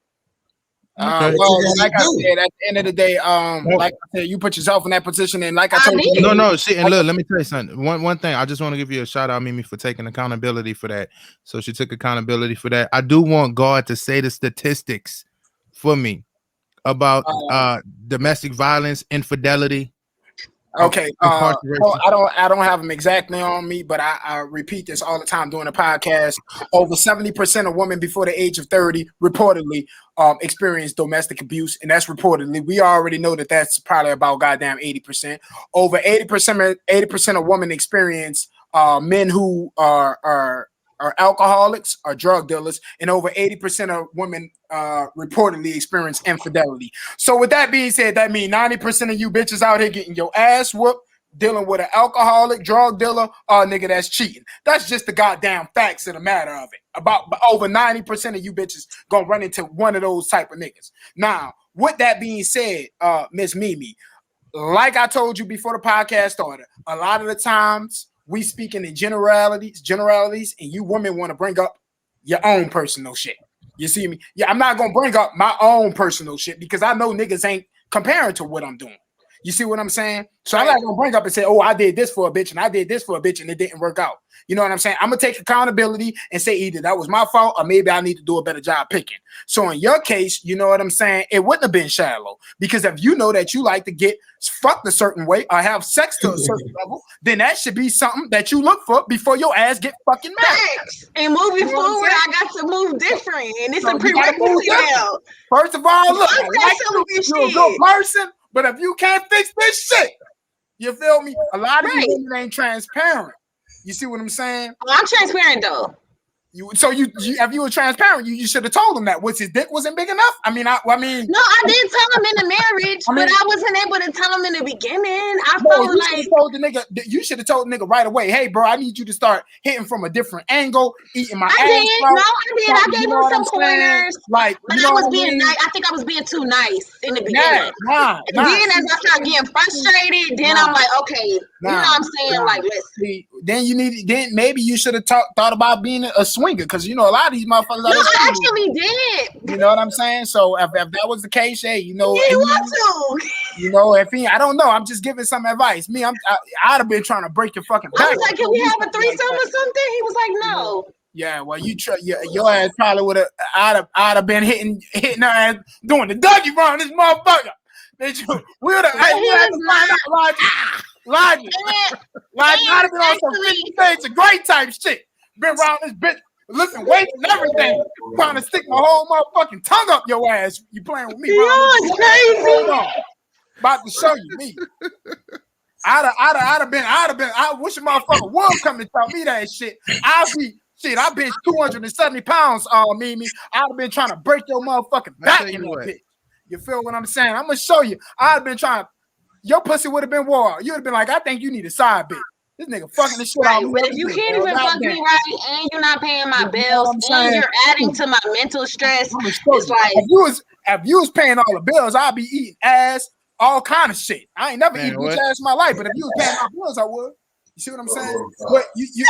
Well, like I said, at the end of the day, like I said, you put yourself in that position, and like I told you, no. See, and look, let me tell you something. One thing, I just want to give you a shout out, Mimi, for taking accountability for that. So she took accountability for that. I do want God to say the statistics for me about domestic violence, infidelity. Okay, I don't have them exactly on me, but I repeat this all the time during the podcast. Over 70% of women before the age of 30 reportedly experience domestic abuse, and that's reportedly. We already know that that's probably about goddamn 80%. Over 80% of women experience men who are alcoholics or drug dealers, and over 80% of women reportedly experience infidelity. So with that being said, that means 90% of you bitches out here getting your ass whooped, dealing with an alcoholic, drug dealer, or a nigga that's cheating. That's just the goddamn facts of the matter of it. About over 90% of you bitches gonna run into one of those type of niggas. Now, with that being said, Miss Mimi, like I told you before the podcast started, a lot of the times we speaking in generalities, and you women want to bring up your own personal shit. You see me? Yeah, I'm not gonna bring up my own personal shit because I know niggas ain't comparing to what I'm doing. You see what I'm saying? So I'm not gonna bring up and say, oh, I did this for a bitch and I did this for a bitch and it didn't work out. You know what I'm saying? I'm gonna take accountability and say either that was my fault or maybe I need to do a better job picking. So in your case, you know what I'm saying? It wouldn't have been shallow because if you know that you like to get fucked a certain way or have sex to a certain level, then that should be something that you look for before your ass get fucking married. And moving forward, I got to move different, and it's a prerequisite now. First of all, look, you're a good person. But if you can't fix this shit, you feel me? A lot of you women ain't transparent. You see what I'm saying? Well, I'm transparent though. If you were transparent, you should have told him that. His dick wasn't big enough? I mean. No, I did tell him in the marriage, but I wasn't able to tell him in the beginning. You should have told the nigga right away, hey, bro, I need you to start hitting from a different angle, eating my ass. I did. I gave him some pointers. But I was being nice. I think I was being too nice in the beginning. Then as I started getting frustrated, then I'm like, okay, you know what I'm saying? Like, listen. Then maybe you should have thought about being a swinger, because a lot of these motherfuckers. No, I actually did. You know what I'm saying? So if that was the case, hey, he wants to. I don't know. I'm just giving some advice. I'd have been trying to break your fucking back. I was like, can we have a threesome or something? He was like, no. Yeah, well, your ass probably would have. I'd have been hitting her ass doing the Dougie around this motherfucker. We would have had to find out logic. I'd have been on some 50 Shades of Grey type shit. Been around this bitch, lifting weights and everything, trying to stick my whole motherfucking tongue up your ass. You playing with me, bro? It's crazy. About to show you me. I'd have been. I wish a motherfucker would come and tell me that shit. I've been 270 pounds. Mimi. I'd have been trying to break your motherfucking back in that bitch. You feel what I'm saying? I'm gonna show you. I've been trying. Your pussy would have been war. You would have been like, I think you need a side bitch. This nigga fucking the shit out of me. But if you can't even fuck me right and you're not paying my bills and you're adding to my mental stress, it's like if you was paying all the bills, I'd be eating ass, all kind of shit. I ain't never eaten bitch ass in my life, but if you was paying my bills, I would. You see what I'm saying? But you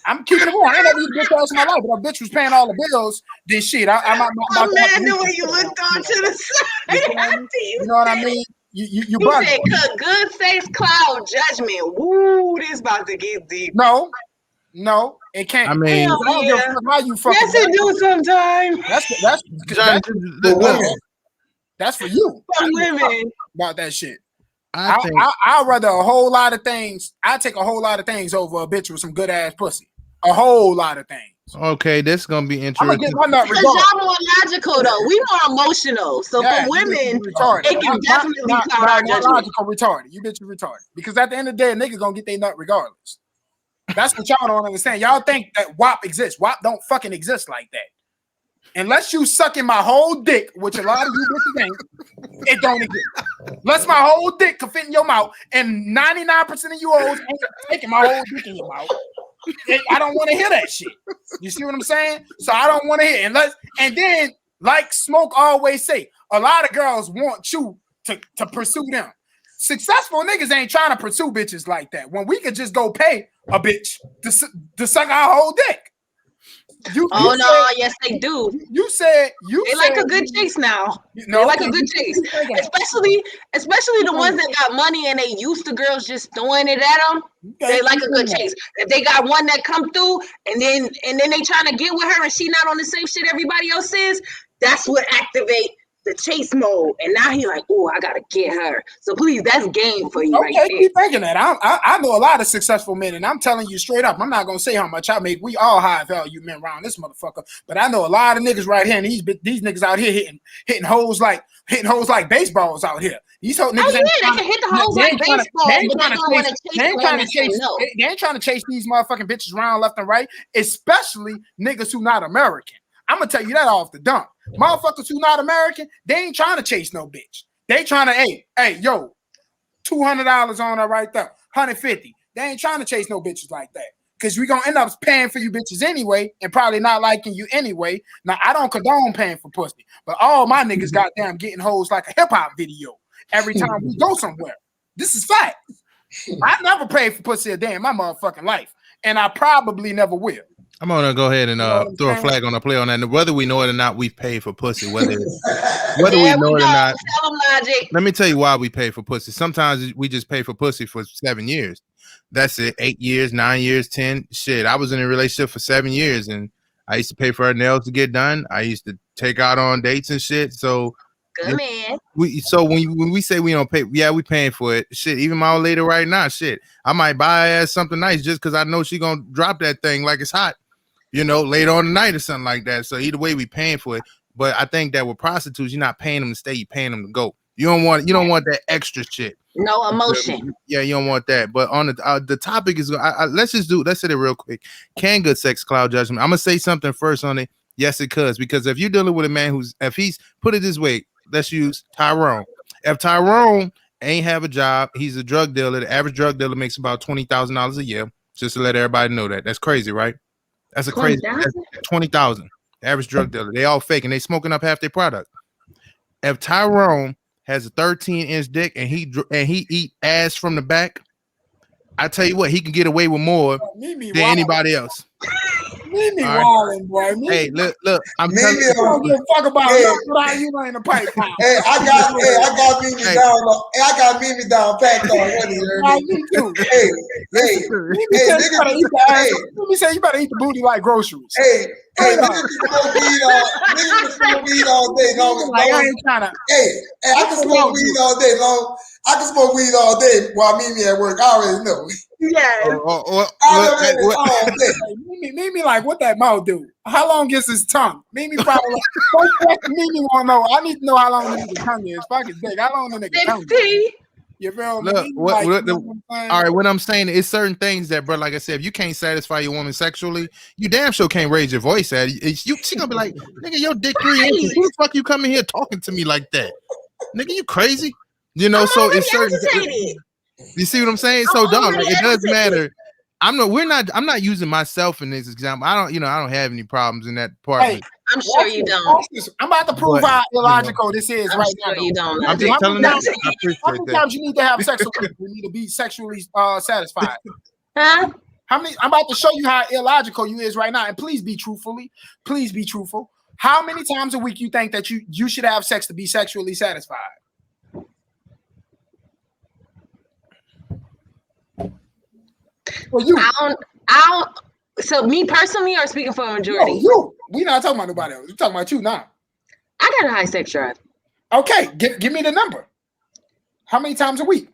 I'm keeping it real. I ain't never eaten bitch ass in my life, but if a bitch was paying all the bills, then shit, I'm mad the way you looked on to the side. You know what I mean? You said, good face cloud judgment. Woo, this about to get deep. No, it can't. I mean, how you fucking yes, it do sometimes. That's for you. Some women about that shit. I'd rather a whole lot of things. I take a whole lot of things over a bitch with some good ass pussy. A whole lot of things. Okay, this is gonna be interesting. Because y'all more logical though. We more emotional. So for women, it can definitely cloud our judgment. Logical retarded. You bitch retarded. Because at the end of the day, a nigga gonna get their nut regardless. That's what y'all don't understand. Y'all think that WAP exists. WAP don't fucking exist like that. Unless you sucking my whole dick, which a lot of you bitches ain't, it don't exist. Unless my whole dick can fit in your mouth, and 99% of you hoes ain't taking my whole dick in your mouth. I don't want to hear that shit. You see what I'm saying? So I don't want to hear it. And then, like Smoke always say, a lot of girls want you to pursue them. Successful niggas ain't trying to pursue bitches like that. When we could just go pay a bitch to suck our whole dick. Yes, they do. They like a good chase now. They like a good chase, especially the ones that got money and they used to girls just throwing it at them. They like a good chase. If they got one that come through and then they trying to get with her and she not on the same shit everybody else is, that's what activate the chase mode. And now he like, oh, I gotta get her. So please, that's game for you right there. Keep thinking that. I know a lot of successful men, and I'm telling you straight up, I'm not gonna say how much I make. We all high value men around this motherfucker, but I know a lot of niggas right here, and these niggas out here hitting hoes like baseballs out here. These whole niggas they can hit the hoes like baseball, but they don't want to chase. They ain't trying to chase these motherfucking bitches around left and right, especially niggas who not American. I'm gonna tell you that off the dump. Motherfuckers who not American, they ain't trying to chase no bitch. They trying to, hey, yo, $200 on her right there, $150. They ain't trying to chase no bitches like that. Because we gonna end up paying for you bitches anyway, and probably not liking you anyway. Now, I don't condone paying for pussy, but all my niggas goddamn getting hoes like a hip-hop video every time we go somewhere. This is fact. I never paid for pussy a day in my motherfucking life, and I probably never will. I'm gonna go ahead and throw a flag on the play on that. Whether we know it or not, we pay for pussy. Whether we know it or not. Let me tell you why we pay for pussy. Sometimes we just pay for pussy for 7 years. That's it. 8 years, 9 years, 10. Shit, I was in a relationship for 7 years, and I used to pay for her nails to get done. I used to take out on dates and shit. So good man. When we say we don't pay, yeah, we paying for it. Shit, even my old lady right now, shit, I might buy her ass something nice just because I know she gonna drop that thing like it's hot. Later on the night or something like that. So either way, we paying for it. But I think that with prostitutes, you're not paying them to stay, you're paying them to go. You don't want that extra shit. No emotion. Yeah, you don't want that. But on the topic is, let's say it real quick. Can good sex cloud judgment? I'm gonna say something first on it. Yes, it could. Because if you're dealing with a man if he's, put it this way, let's use Tyrone. If Tyrone ain't have a job, he's a drug dealer. The average drug dealer makes about $20,000 a year. Just to let everybody know that. That's crazy, right? That's a crazy 20,000. Average drug dealer. They all fake and they smoking up half their product. If Tyrone has a 13-inch dick and he eat ass from the back, I tell you what, he can get away with more than anybody else. Mimi wildin', boy. Hey, look, I'm telling you, don't give a fuck about how you in the pipe. Hey, I got Mimi down. Hey, I got Mimi down packed already. Me too. Hey, let me say you better eat the booty like groceries. Hey, niggas can smoke weed all day long. I ain't trying to. Hey, I can smoke weed all day long. I can smoke weed all day while Mimi at work. I already know. Yeah. Mimi, like, what that mouth do? How long is his tongue? Mimi probably Mimi won't know. I need to know how long the nigga tongue is. Fuck his dick. How long the nigga tongue is? You feel Look, me? what, Like, what the, all right, what I'm saying is certain things that, bro, like I said, if you can't satisfy your woman sexually, you damn sure can't raise your voice at it. She gonna be like, nigga, your dick 3 inches. Who the fuck you coming here talking to me like that? Nigga, you crazy? You know, I'm so already it's certain. agitated. You see what I'm saying? I'm So, dog, already like, it does agitated. matter. I'm not using myself in this example. I don't have any problems in that part. Hey, I'm sure you don't. I'm about to prove But, how you know, illogical this is I'm right sure now. you don't. I'm Nugget. just telling How you. many I appreciate How many that. times you need to have sex with me? You need to be sexually satisfied. Huh? How many? I'm about to show you how illogical you is right now, and please be truthfully. Please be truthful. How many times a week you think that you should have sex to be sexually satisfied? For you, I don't. So me personally, or speaking for a majority? no, you. We not talking about nobody else. We talking about you now. I got a high sex drive. Okay, give me the number. How many times a week?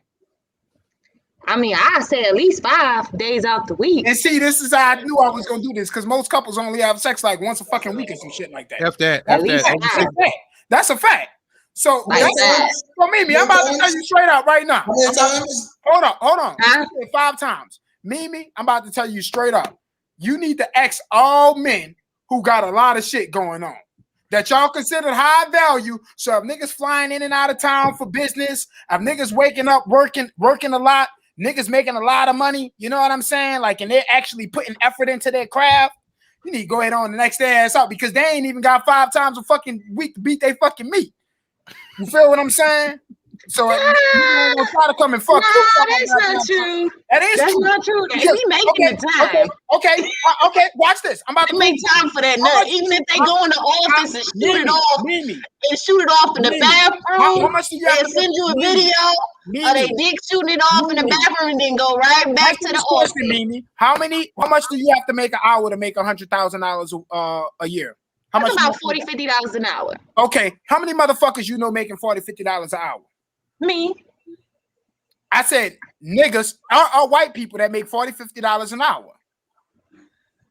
I mean, I say at least 5 days out the week. And see, this is how I knew I was gonna do this because most couples only have sex like once a fucking week or some shit like that. F that. At F least that. five. That's a fact. So, Like that. so Mimi, I'm about to tell you straight out right now. How many times? Hold on. Huh? You said 5 times. Mimi, I'm about to tell you straight up. You need to ask all men who got a lot of shit going on that y'all consider high value. So if niggas flying in and out of town for business, if niggas waking up working a lot, niggas making a lot of money, you know what I'm saying? Like, and they're actually putting effort into their craft. You need to go ahead on the next day ass out because they ain't even got 5 times a fucking week to beat they fucking meat. You feel what I'm saying? So you ain't gonna try to come and fuck. No, that's not true. That is That's true. not true. They Because- be making the time. Okay. Watch this. I'm about They to make time for that nut. Even if they go in the office and shoot it off Mimi, and shoot it off in the Mimi, bathroom, how much do you have they'll to send you a Mimi, video of they dick shooting it off in the Mimi. bathroom and then go right back to the office. Mimi. How much do you have to make an hour to make $100,000 a year? How That's much? about $40, $50 an hour. Okay. How many motherfuckers you know making $40, $50 an hour? Me. I said niggas are white people that make $40, $50 an hour.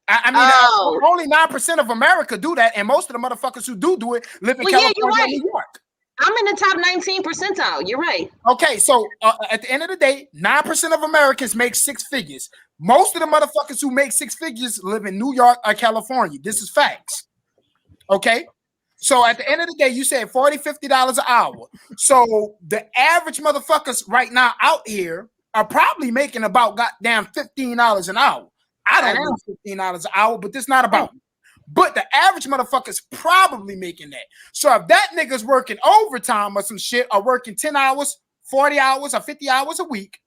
I mean, only 9% of America do that, and most of the motherfuckers who do it live in California and New York. I'm in the top 19 percentile. You're right. Okay, so at the end of the day, 9% of Americans make 6 figures. Most of the motherfuckers who make 6 figures live in New York or California. This is facts. Okay? So at the end of the day, you said $40, $50 an hour. So the average motherfuckers right now out here are probably making about goddamn $15 an hour. I don't know $15 an hour, but this not about me. But the average motherfucker's probably making that. So if that nigga's working overtime or some shit, or working 10 hours, 40 hours, or 50 hours a week,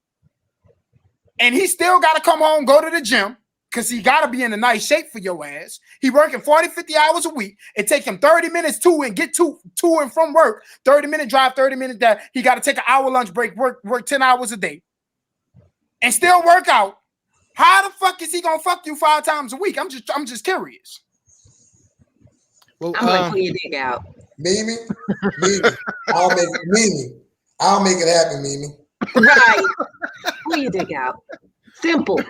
and he still got to come home, go to the gym, because he got to be in a nice shape for your ass. He working 40, 50 hours a week. It take him 30 minutes to and get to and from work. 30-minute drive, 30-minute that he got to take an hour lunch break, work 10 hours a day, and still work out. How the fuck is he gonna fuck you 5 times a week? I'm just curious. Well, I'm gonna pull your dick out. Mimi, I'll make it happen, Mimi. Right. Pull your dick out. Simple.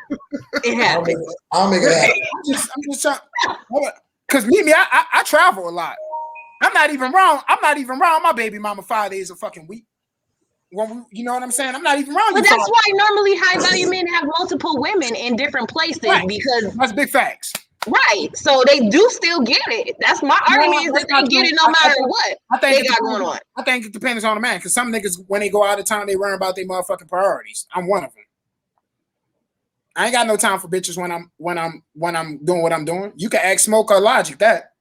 It happens. I'll make it happen. I'm just trying, because Mimi, I travel a lot. I'm not even wrong my baby mama 5 days a fucking week. Well, you know what I'm saying? I'm not even wrong. But that's why normally high value men have multiple women in different places, because that's big facts. Right. So they do still get it. That's my argument, is that they get it no matter what they got going on. I think it depends on the man, because some niggas, when they go out of town, they worry about their motherfucking priorities. I'm one of them. I ain't got no time for bitches when I'm doing what I'm doing. You can ask Smoke or Logic that.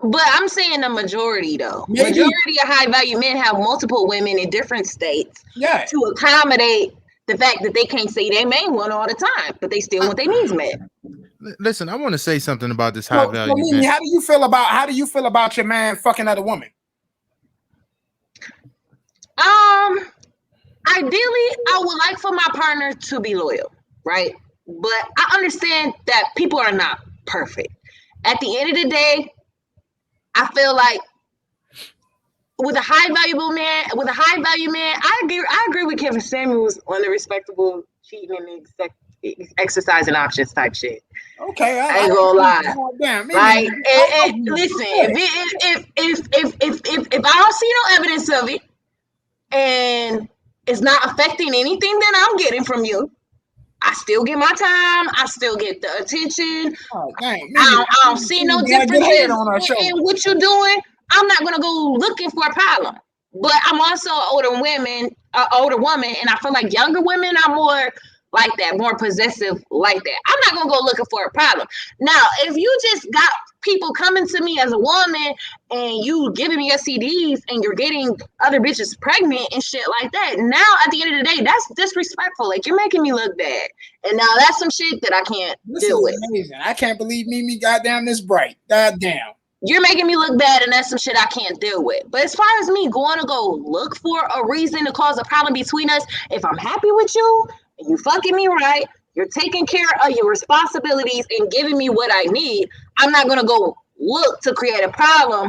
But I'm saying the majority, though. Maybe. Majority of high value men have multiple women in different states to accommodate the fact that they can't say their main one all the time, but they still want their needs met. Listen, I want to say something about this high value man. How do you feel about your man fucking other woman? Ideally, I would like for my partner to be loyal, right? But I understand that people are not perfect. At the end of the day, I feel like with a high value man, I agree with Kevin Samuels on the respectable cheating and exercising options type shit. Okay, I ain't gonna lie. Damn, right? And listen, if I don't see no evidence of it, and it's not affecting anything that I'm getting from you. I still get my time. I still get the attention. Oh, dang, I don't see no differences in what you're doing. I'm not gonna go looking for a problem. But I'm also an older woman, and I feel like younger women are more like that, more possessive like that. I'm not gonna go looking for a problem. Now, if you just got people coming to me as a woman and you giving me STDs and you're getting other bitches pregnant and shit like that, now at the end of the day, that's disrespectful. Like, you're making me look bad. And now that's some shit that I can't deal with. Amazing. I can't believe Mimi goddamn this bright. Goddamn. You're making me look bad, and that's some shit I can't deal with. But as far as me going to go look for a reason to cause a problem between us, if I'm happy with you and you fucking me right, you're taking care of your responsibilities and giving me what I need, I'm not gonna go look to create a problem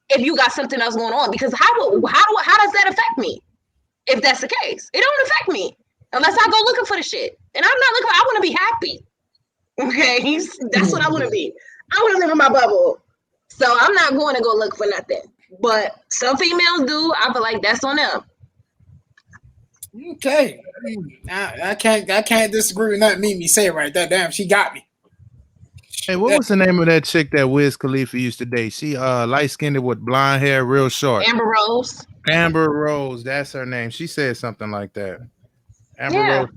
if you got something else going on. Because how does that affect me? If that's the case, it don't affect me unless I go looking for the shit. And I'm not looking. I want to be happy. Okay, that's what I want to be. I want to live in my bubble. So I'm not going to go look for nothing. But some females do. I feel like that's on them. Okay, I can't disagree with nothing Mimi say right there. Damn, she got me. Hey, what was the name of that chick that Wiz Khalifa used to date? She light skinned with blonde hair, real short. Amber Rose. Amber Rose, that's her name. She said something like that. Amber Rose.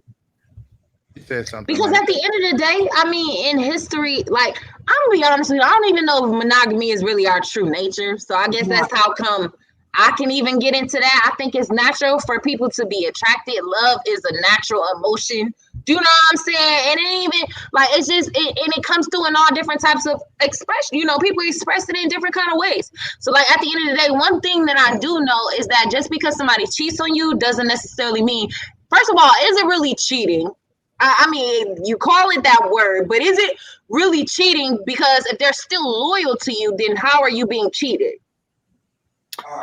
She said something. Because at the end of the day, I mean, in history, like, I'm gonna be honest with you, I don't even know if monogamy is really our true nature. So I guess that's how come I can even get into that. I think it's natural for people to be attracted. Love is a natural emotion. Do you know what I'm saying? And it ain't even like, it's just it comes through in all different types of expression. You know, people express it in different kind of ways. So like, at the end of the day, one thing that I do know is that just because somebody cheats on you doesn't necessarily mean, first of all, is it really cheating? I mean, you call it that word, but is it really cheating? Because if they're still loyal to you, then how are you being cheated?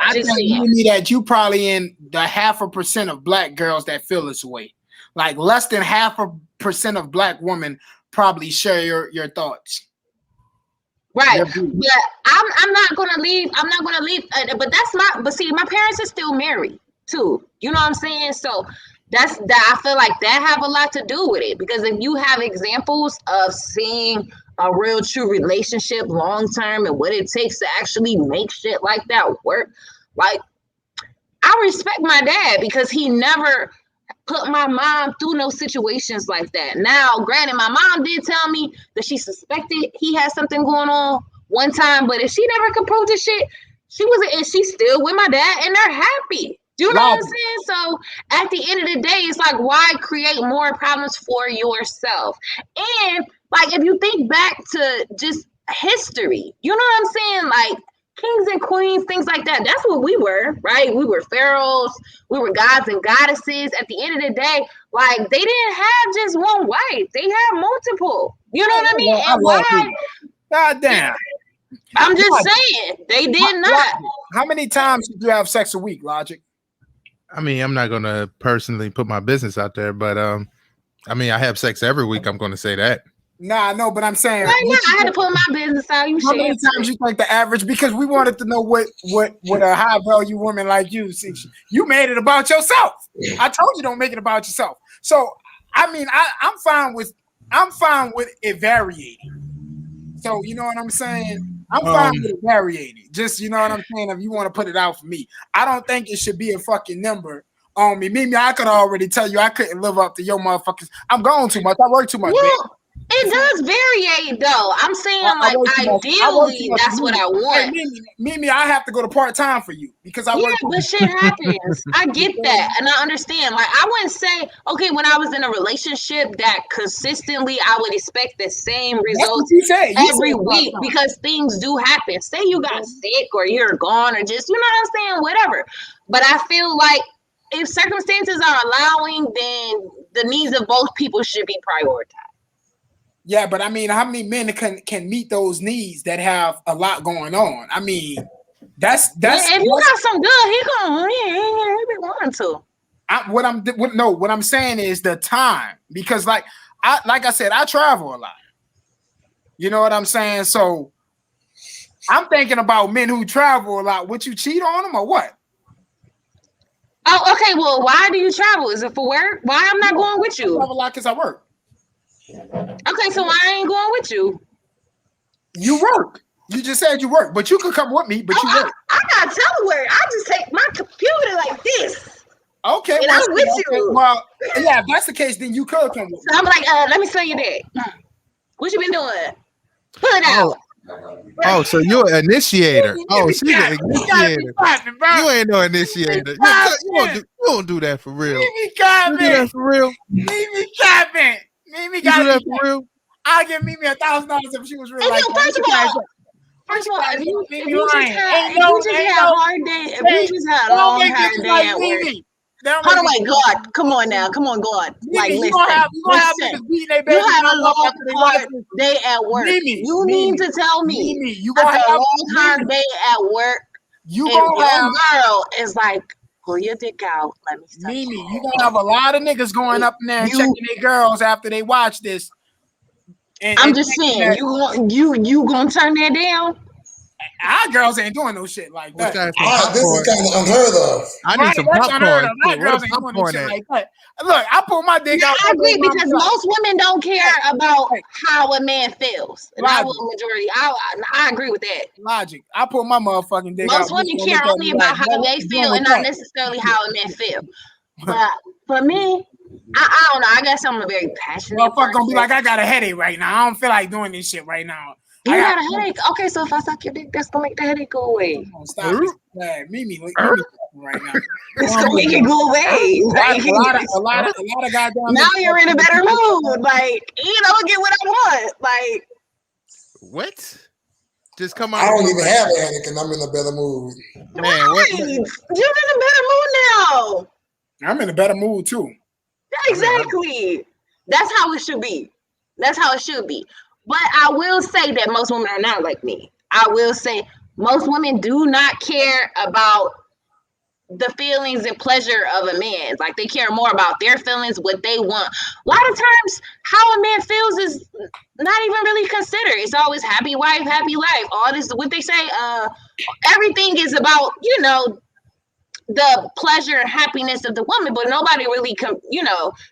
I think that you probably in the 0.5% of black girls that feel this way. Like less than 0.5% of black women probably share your thoughts. Right. But I'm not gonna leave. I'm not gonna leave. But see, my parents are still married too. You know what I'm saying? So that's that. I feel like that have a lot to do with it, because if you have examples of seeing a real true relationship long term and what it takes to actually make shit like that work, like, I respect my dad because he never put my mom through no situations like that. Now, granted, my mom did tell me that she suspected he had something going on one time, but if she never could prove this shit, she's still with my dad and they're happy. Do you know what I'm saying? So at the end of the day, it's like, why create more problems for yourself? And like, if you think back to just history, you know what I'm saying? Like, kings and queens, things like that. That's what we were, right? We were pharaohs. We were gods and goddesses. At the end of the day, like, they didn't have just one wife. They had multiple. You know what I mean? And why? God damn. I'm just saying, they did not. How many times did you have sex a week, Logic? I mean, I'm not going to personally put my business out there, but I mean, I have sex every week. I'm going to say that. Nah, no, but I'm saying, I had to put my business out. How many times you think the average? Because we wanted to know what a high value woman like you see. You made it about yourself. I told you don't make it about yourself. So I mean, I'm fine with it variating. So you know what I'm saying? I'm fine with it variating. Just, you know what I'm saying? If you want to put it out for me, I don't think it should be a fucking number on me. Mimi, I could already tell you I couldn't live up to your motherfuckers. I'm going too much. I work too much. Well, it does vary though. I'm saying, like, ideally, that's what I want. Hey, Mimi, I have to go to part-time for you because I work. But shit happens. I get that, and I understand. Like, I wouldn't say, okay, when I was in a relationship that consistently I would expect the same results every week, because things do happen. Say you got sick or you're gone or just, you know what I'm saying, whatever. But I feel like if circumstances are allowing, then the needs of both people should be prioritized. Yeah, but I mean, how many men can meet those needs that have a lot going on? I mean, that's if you got some good, he be wanting to. What I'm saying is the time, because like I said, I travel a lot. You know what I'm saying? So I'm thinking about men who travel a lot. Would you cheat on them or what? Oh, okay. Well, why do you travel? Is it for work? Why I'm not going with you? I travel a lot because I work. Okay, so why I ain't going with you? You work. You just said you work, but you could come with me, but you work. I got telework. I just take my computer like this. Okay, and I'm with you. Well, yeah, if that's the case, then you could come with me. So I'm like, let me tell you that. What you been doing? Pull it out. Oh, so you're an initiator. Oh, she's an initiator. You ain't no initiator. You don't do that for real. You do that for real. Mimi capping. Mimi got do that for real. I'll give Mimi $1,000 if she was real. Like, first of all, if you just had a hard day, if you just had a long hard day at work. Hold on, wait, God, come on now, God. Like, listen, you have a long hard day at work. You need to tell me you gonna have a long hard day at work. You gonna have girl is like, pull your dick out. Let me see. Mimi, you gonna have a lot of niggas going up in there and checking their girls after they watch this. I'm just saying, you gonna turn that down? Our girls ain't doing no shit like that. This is kind of unheard of. I need some popcorn. My girls ain't doing no shit like that. Look, I pull my dick out. I agree because most women don't care about how a man feels. And I will majority. I agree with that. Logic. I pull my motherfucking dick out. Most women care only about how they feel and not necessarily how a man feel. But for me, I don't know. I guess I'm a very passionate person. Motherfucker gonna be like, I got a headache right now. I don't feel like doing this shit right now. You got a headache? Okay, so if I suck your dick, that's gonna make the headache go away. Stop it. Mimi right now. It's gonna make it go away. Like, a lot of goddamn. Now you're in a better mood. Like, get what I want. Like, what? Just come on. I don't even have a headache, and I'm in a better mood. Man, what? You're in a better mood now. I'm in a better mood too. Exactly. That's how it should be. That's how it should be. But I will say that most women are not like me. I will say most women do not care about the feelings and pleasure of a man. Like, they care more about their feelings, what they want. A lot of times, how a man feels is not even really considered. It's always happy wife, happy life. All this, what they say, everything is about, the pleasure and happiness of the woman, but nobody really,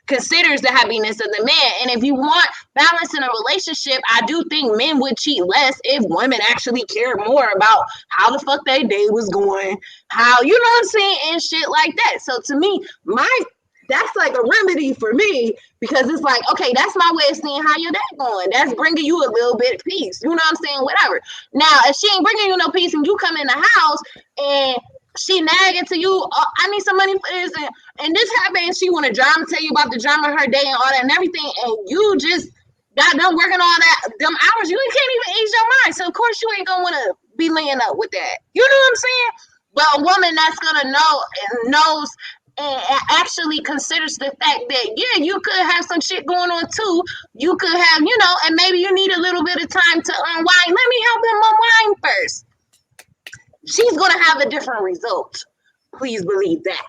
considers the happiness of the man. And if you want balance in a relationship, I do think men would cheat less if women actually cared more about how the fuck their day was going, how, you know what I'm saying, and shit like that. So to me, that's like a remedy for me, because it's like, okay, that's my way of seeing how your day going. That's bringing you a little bit of peace. You know what I'm saying? Whatever. Now, if she ain't bringing you no peace and you come in the house and she nagging to you, I need some money for this, and this happened, and she want to tell you about the drama of her day and all that and everything, and you just got done working all them hours, you can't even ease your mind. So of course you ain't gonna want to be laying up with that. You know what I'm saying? But a woman that's gonna knows and actually considers the fact that, yeah, you could have some shit going on too. You could have, and maybe you need a little bit of time to unwind. Let me help him unwind first. She's gonna have a different result. Please believe that.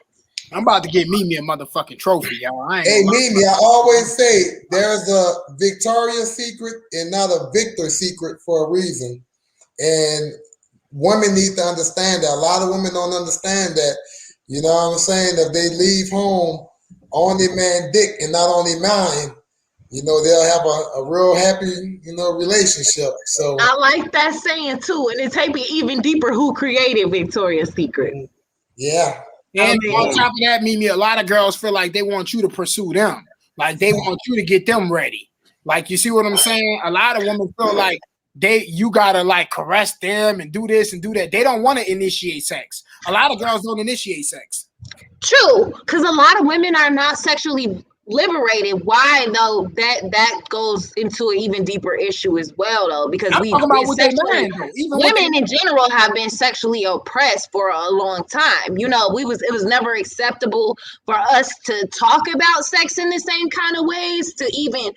I'm about to get Mimi a motherfucking trophy, y'all. Hey, Mimi, I always say there's a Victoria's Secret and not a Victor Secret for a reason. And women need to understand that. A lot of women don't understand that. You know what I'm saying? If they leave home on their man dick and not on their mind, they'll have a real happy, relationship. So I like that saying too. And it take me even deeper, who created Victoria's Secret? Yeah. And on top of that, Mimi, a lot of girls feel like they want you to pursue them. Like, they want you to get them ready. Like, you see what I'm saying? A lot of women feel like you gotta like caress them and do this and do that. They don't want to initiate sex. A lot of girls don't initiate sex. True, because a lot of women are not sexually liberated. Why though? That goes into an even deeper issue as well, though, because women in general have been sexually oppressed for a long time. It was never acceptable for us to talk about sex in the same kind of ways, to even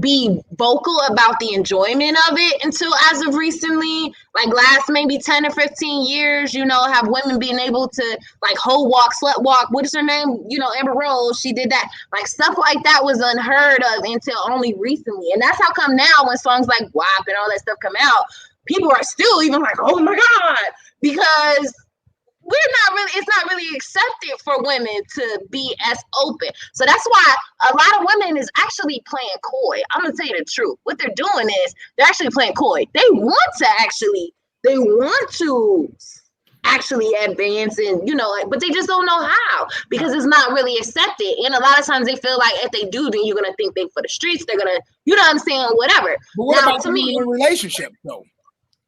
be vocal about the enjoyment of it until as of recently, like last maybe 10 or 15 years, have women being able to like hoe walk, slut walk, what is her name? Amber Rose, she did that. Like, stuff like that was unheard of until only recently. And that's how come now when songs like WAP and all that stuff come out, people are still even like, oh my God, because it's not really accepted for women to be as open. So that's why a lot of women is actually playing coy. I'm gonna tell you the truth. What they're doing is they're actually playing coy. They want to actually advance, and but they just don't know how, because it's not really accepted. And a lot of times they feel like if they do, then you're gonna think they for the streets. They're gonna, I'm saying, whatever. But what about to me in a relationship though?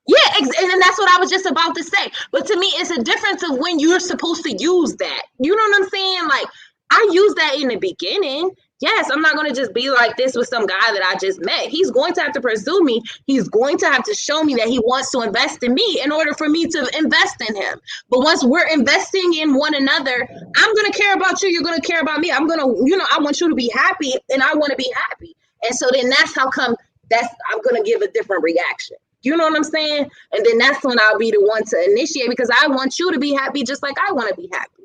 Yeah, and that's what I was just about to say. But to me, it's a difference of when you're supposed to use that. You know what I'm saying? Like, I use that in the beginning. Yes, I'm not going to just be like this with some guy that I just met. He's going to have to pursue me. He's going to have to show me that he wants to invest in me in order for me to invest in him. But once we're investing in one another, I'm going to care about you. You're going to care about me. I'm going to, I want you to be happy, and I want to be happy. And so then that's how come I'm going to give a different reaction. You know what I'm saying? And then that's when I'll be the one to initiate, because I want you to be happy just like I want to be happy.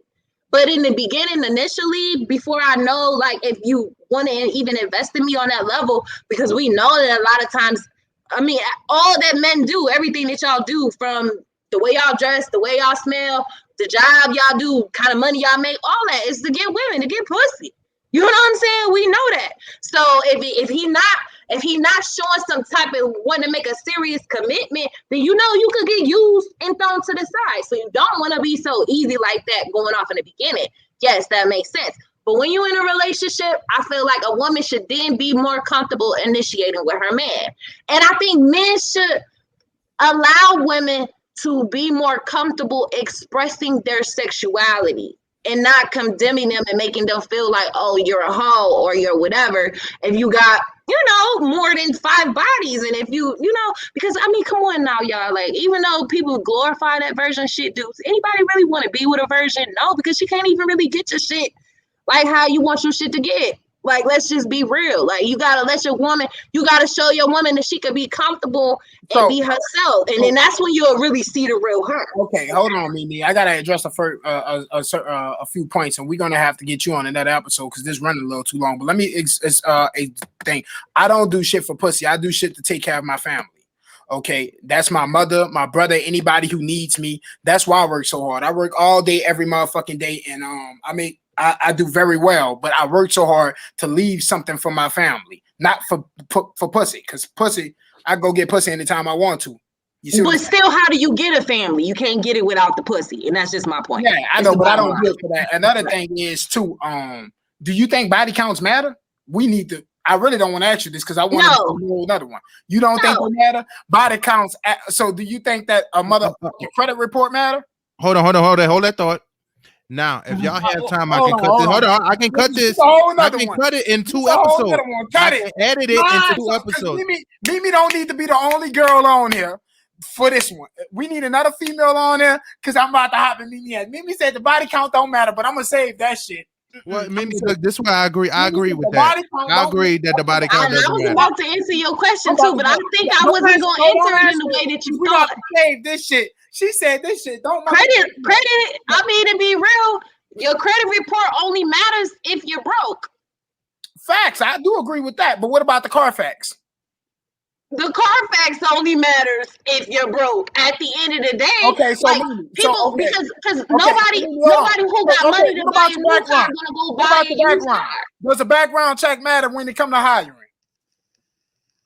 But in the beginning, initially, before I know, like, if you want to even invest in me on that level, because we know that a lot of times, I mean, all that men do, everything that y'all do, from the way y'all dress, the way y'all smell, the job y'all do, kind of money y'all make, all that is to get women, to get pussy. You know what I'm saying? We know that. So if he not showing some type of want to make a serious commitment, then you could get used and thrown to the side. So you don't want to be so easy like that going off in the beginning. Yes, that makes sense. But when you're in a relationship, I feel like a woman should then be more comfortable initiating with her man. And I think men should allow women to be more comfortable expressing their sexuality, and not condemning them and making them feel like, oh, you're a hoe or you're whatever if you got, more than 5 bodies. And if because I mean, come on now, y'all. Like, even though people glorify that virgin shit, does anybody really want to be with a virgin? No, because she can't even really get your shit like how you want your shit to get. Like, let's just be real. Like, you gotta show your woman that she could be comfortable and be herself, and then that's when you'll really see the real her. Okay, hold on, Mimi. I gotta address a few points, and we're gonna have to get you on in that episode because this running a little too long. But let me a thing. I don't do shit for pussy. I do shit to take care of my family. Okay, that's my mother, my brother, anybody who needs me. That's why I work so hard. I work all day, every motherfucking day, and I do very well, but I work so hard to leave something for my family, not for pussy. Because pussy, I go get pussy anytime I want to. You see? But still, how do you get a family? You can't get it without the pussy, and that's just my point. Yeah, I know, but I don't do it for that. Another thing is too. Do you think body counts matter? We need to. I really don't want to ask you this because I want to know another one. You don't think they matter? Body counts. So, do you think that a your credit report matter? Hold that thought. Now, if y'all have time, I can cut this. Hold on, I can cut this. I can cut it in 2 episodes. I can edit it into 2 episodes. Mimi don't need to be the only girl on here for this one. We need another female on there because I'm about to hop in Mimi. Mimi said the body count don't matter, but I'm gonna save that shit. Well, Mimi, look, this is why I agree. I agree with that. I agree that the body count doesn't matter. I was about to answer your question too, but I think I wasn't going to answer it in the way that you thought. Save this shit. She said this shit don't matter. Credit. I mean, to be real, your credit report only matters if you're broke. Facts. I do agree with that. But what about the Carfax? The Carfax only matters if you're broke. At the end of the day, okay. So like, people, because nobody who got money to buy a new car gonna go buy a used car. Does a background check matter when it comes to hiring?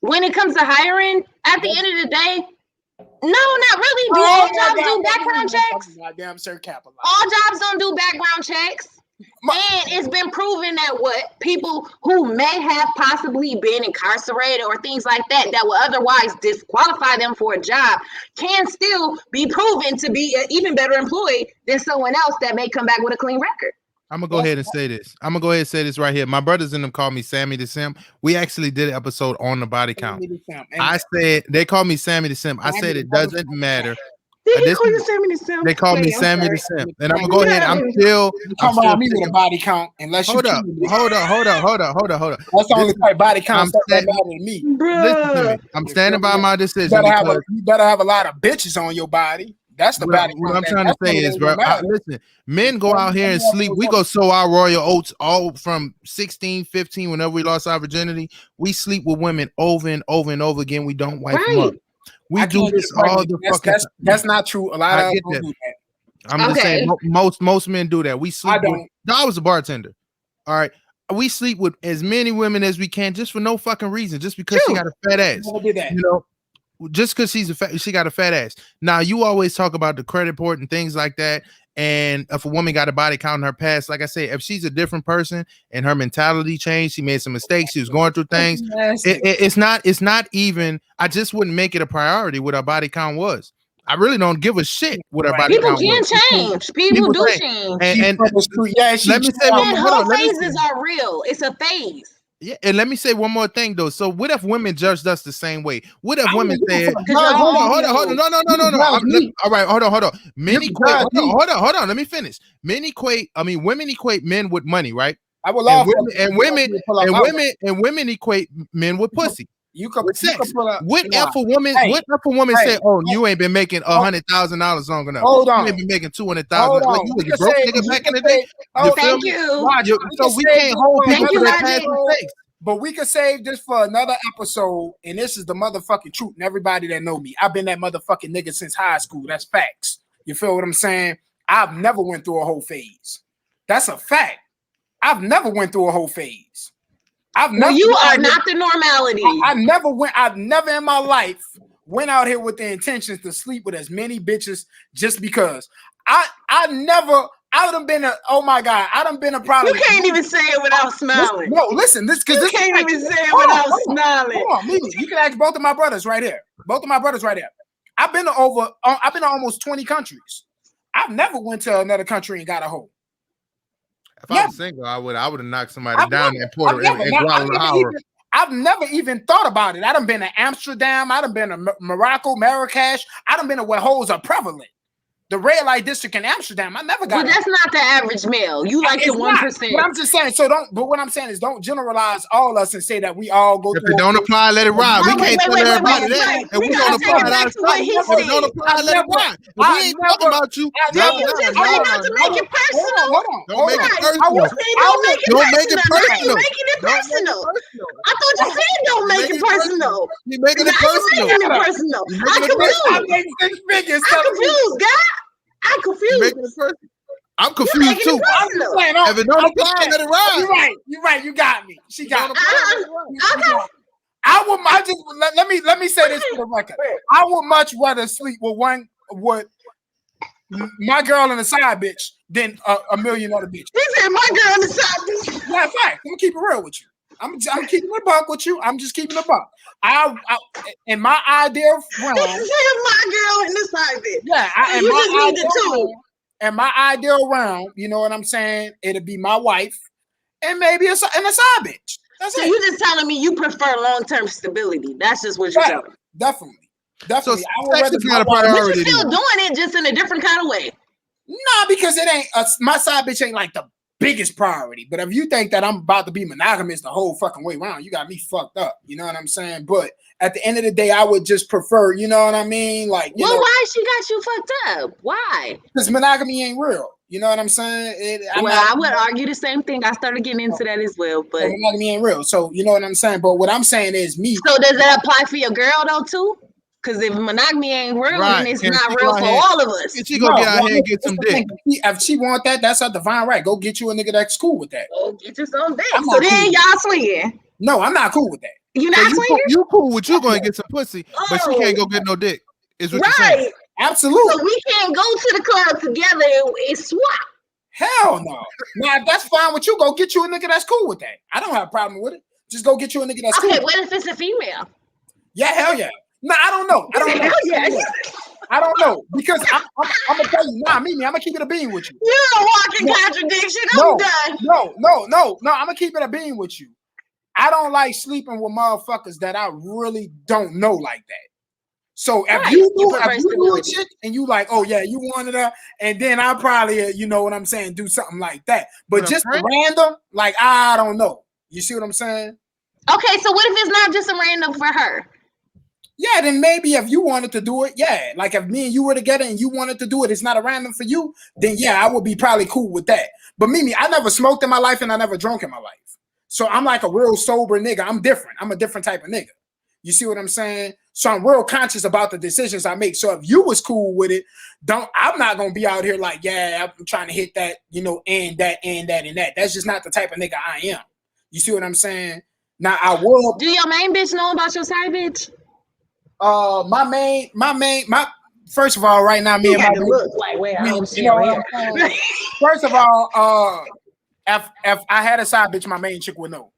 When it comes to hiring, at the end of the day, no, not really. Do all jobs do background checks? Goddamn, Sir Capital. All jobs don't do background checks. And it's been proven that people who may have possibly been incarcerated or things like that will otherwise disqualify them for a job can still be proven to be an even better employee than someone else that may come back with a clean record. I'm gonna go ahead and say this. Right here. My brothers in them call me Sammy the Simp. We actually did an episode on the body count. I said they call me Sammy the Simp. I said it doesn't matter. They call you Sammy the Simp. They call me Sammy the Simp, and I'm gonna go ahead. I'm still come on me with a body count unless you hold up. That's the only type body count that matter to me. Listen to me. I'm standing by my decision. You better have a lot of bitches on your body. That's the body. What I'm trying to say is, bro, listen, men go out here and sleep. We go sow our royal oats all from 16, 15, whenever we lost our virginity. We sleep with women over and over and over again. We don't wipe them up. We do this all the fucking time. That's not true. A lot of people do that. I'm just saying most men do that. We sleep. I was a bartender. All right. We sleep with as many women as we can just for no fucking reason, just because she got a fat ass. You know, just because she got a fat ass. Now you always talk about the credit report and things like that. And if a woman got a body count in her past, like I say, if she's a different person and her mentality changed, she made some mistakes, she was going through things. It's not even. I just wouldn't make it a priority what her body count was. I really don't give a shit what her body count was. People can change. People do change. And let me say, whole phases are real. It's a phase. Yeah, and let me say one more thing though. So what if women judged us the same way? What if women said, hold on. No. All right, hold on. Hold on. Let me finish. Women equate men with money, right? I will love women equate men with pussy. You could pull up. What if a woman say, "Oh, you ain't been making $100,000 long enough. Hold on. You ain't been making $200,000. Like, you was a broke nigga back in the day." Thank you. So we can't hold people to their past mistakes. But we could save this for another episode, and this is the motherfucking truth. And everybody that know me, I've been that motherfucking nigga since high school. That's facts. You feel what I'm saying? I've never went through a whole phase. That's a fact. I've never went through a whole phase. You are not the normality. I've never in my life went out here with the intentions to sleep with as many bitches just because. I done been oh my God, I done been a problem. You can't even say it without smiling. Listen, you can't even say it without smiling. Hold on, Mimi, you can ask both of my brothers right here. I've been to almost 20 countries. I've never went to another country and got a hoe. If I was single, I would have knocked somebody down in Guadalajara. I've never even thought about it. I done been to Amsterdam. I done been to Morocco, Marrakesh. I done been to where hoes are prevalent. The red light district in Amsterdam. I never got. Well, that's not the average male. You like the 1%. But I'm just saying. But what I'm saying is, don't generalize all us and say that we all go. If it don't apply, let it ride. We can't tell everybody that. And we don't apply it outside. If it don't apply, let it ride. We ain't talking about you. You just said not to make it personal. Don't make it personal. Don't make it personal. Making it personal. I thought you said don't make it personal. You making it personal. I'm confused, guys. I'm confused. I'm confused too. If it don't apply, let it ride. You're right. You got me. She got me. Okay. Let me say this for the record. I would much rather sleep with my girl and a side bitch than a million other bitches. He said my girl and a side bitch. Yeah, fact. I'm gonna keep it real with you. I'm keeping a buck with you. I'm just keeping a buck. In my ideal realm, my girl and the side bitch. Yeah, you just need the two. In my ideal realm, you know what I'm saying? It'll be my wife and maybe a side bitch. That's so it. You just telling me you prefer long-term stability. That's just what you're telling me. Definitely. So I would rather not a priority. But you're still doing it just in a different kind of way. Nah, because it ain't my side bitch ain't like the biggest priority. But if you think that I'm about to be monogamous the whole fucking way around, you got me fucked up. You know what I'm saying? But at the end of the day, I would just prefer, you know what I mean? Like, why she got you fucked up? Why? Because monogamy ain't real. You know what I'm saying? I would argue the same thing. I started getting into that as well. But monogamy ain't real. So you know what I'm saying? But what I'm saying is me. So does that apply for your girl though too? Because if monogamy ain't real, then it's not real for all of us. She gonna get out here and get some dick. If she want that, that's her divine right. Go get you a nigga that's cool with that. Go get you some dick. So then y'all swinging. No, I'm not cool with that. You not swinging? You cool with you going to get some pussy, but she can't go get no dick. Is what you're saying. Absolutely. So we can't go to the club together and swap. Hell no. Now, if that's fine with you, go get you a nigga that's cool with that. I don't have a problem with it. Just go get you a nigga that's cool. Okay, what if it's a female? Yeah, hell yeah. No, I don't know. I don't know because I'm gonna tell you, Mimi, I'm gonna keep it a bean with you. You're a walking contradiction. I'm done. No. I'm gonna keep it a bean with you. I don't like sleeping with motherfuckers that I really don't know like that. So if you do a chick and you like, oh yeah, you wanted her, and then I'll probably, you know what I'm saying, do something like that. But just random, like I don't know. You see what I'm saying? Okay, so what if it's not just a random for her? Yeah, then maybe if you wanted to do it, yeah. Like if me and you were together and you wanted to do it, it's not a random for you, then yeah, I would be probably cool with that. But Mimi, I never smoked in my life and I never drunk in my life. So I'm like a real sober nigga. I'm different. I'm a different type of nigga. You see what I'm saying? So I'm real conscious about the decisions I make. So if you was cool with it, I'm not gonna be out here like, yeah, I'm trying to hit that, and that, and that, and that. That's just not the type of nigga I am. You see what I'm saying? Now I will. Do your main bitch know about your side bitch? My first of all, right now, me and my look like first of all, if I had a side bitch, my main chick would know.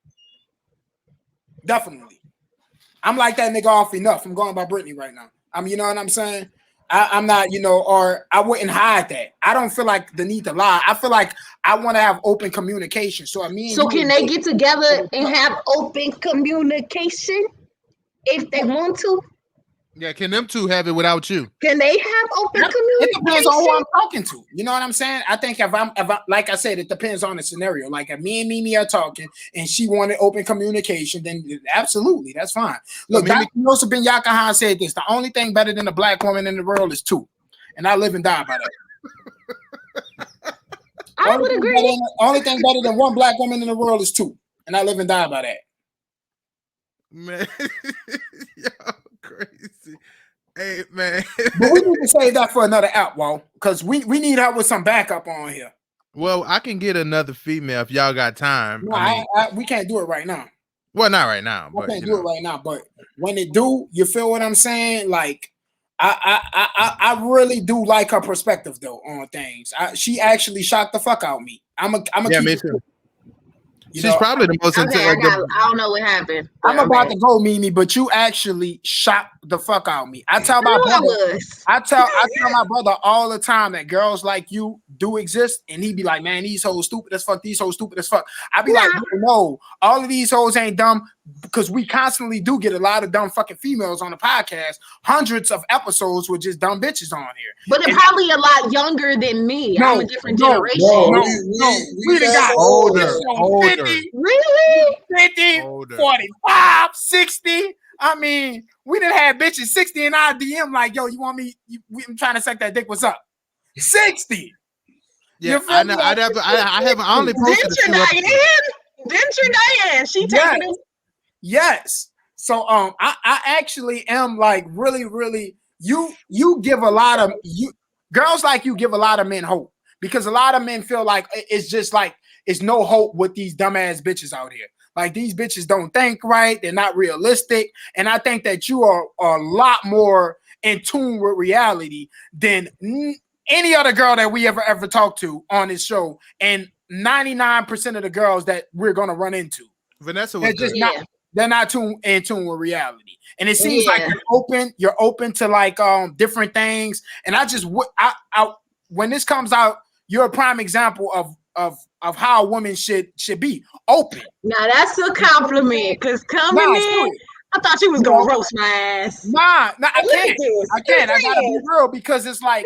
Definitely. I'm like that nigga off enough. I'm going by Brittany right now. You know what I'm saying? I'm not, or I wouldn't hide that. I don't feel like the need to lie. I feel like I want to have open communication. So can they get together and have open communication if they want to? Yeah, can them two have it without you? Can they have open communication? It depends on who I'm talking to. You know what I'm saying? I think if I, like I said, it depends on the scenario. Like if me and Mimi are talking and she wanted open communication, then absolutely, that's fine. Look, Dr. Yusuf bin Yakahan said this: the only thing better than a black woman in the world is two, and I live and die by that. I would agree. Only thing better than one black woman in the world is two, and I live and die by that. Man, yo, crazy. Hey, man. But we need to save that for another app, Wall, because we need her with some backup on here. Well, I can get another female if y'all got time. No, we can't do it right now. Well, not right now. I can't do it right now, but when it do, you feel what I'm saying? Like, I really do like her perspective though on things. She actually shocked the fuck out of me. I'm a me too. She's probably the most intelligent. I don't know what happened. I'm about to go, Mimi, but you actually shocked the fuck out of me. I tell my brother, I tell my brother all the time that girls like you do exist, and he be like, man, these hoes stupid as fuck. These hoes stupid as fuck. I be like, no, all of these hoes ain't dumb, because we constantly do get a lot of dumb fucking females on the podcast. Hundreds of episodes with just dumb bitches on here. But they're probably a lot younger than me. I'm a different generation. We got older. 50, really? 50, older. 45, 60. I mean, we done had bitches 60 in our DM like, yo, you want me? I'm trying to suck that dick. What's up? 60. Yeah, I know. I haven't only posted Didn't you, Diane? She taking it. Yes. So I actually am like really you give a lot of girls like you give a lot of men hope, because a lot of men feel like it's just like it's no hope with these dumbass bitches out here. Like these bitches don't think right, they're not realistic, and I think that you are a lot more in tune with reality than any other girl that we ever talked to on this show, and 99% of the girls that we're gonna run into. Vanessa was just they're not in tune with reality, and it seems like you're open to like different things. And I when this comes out, you're a prime example of how a woman should be open. Now that's a compliment, because coming in, I thought you was gonna roast my ass. Nah, I can't. I gotta be real, because it's like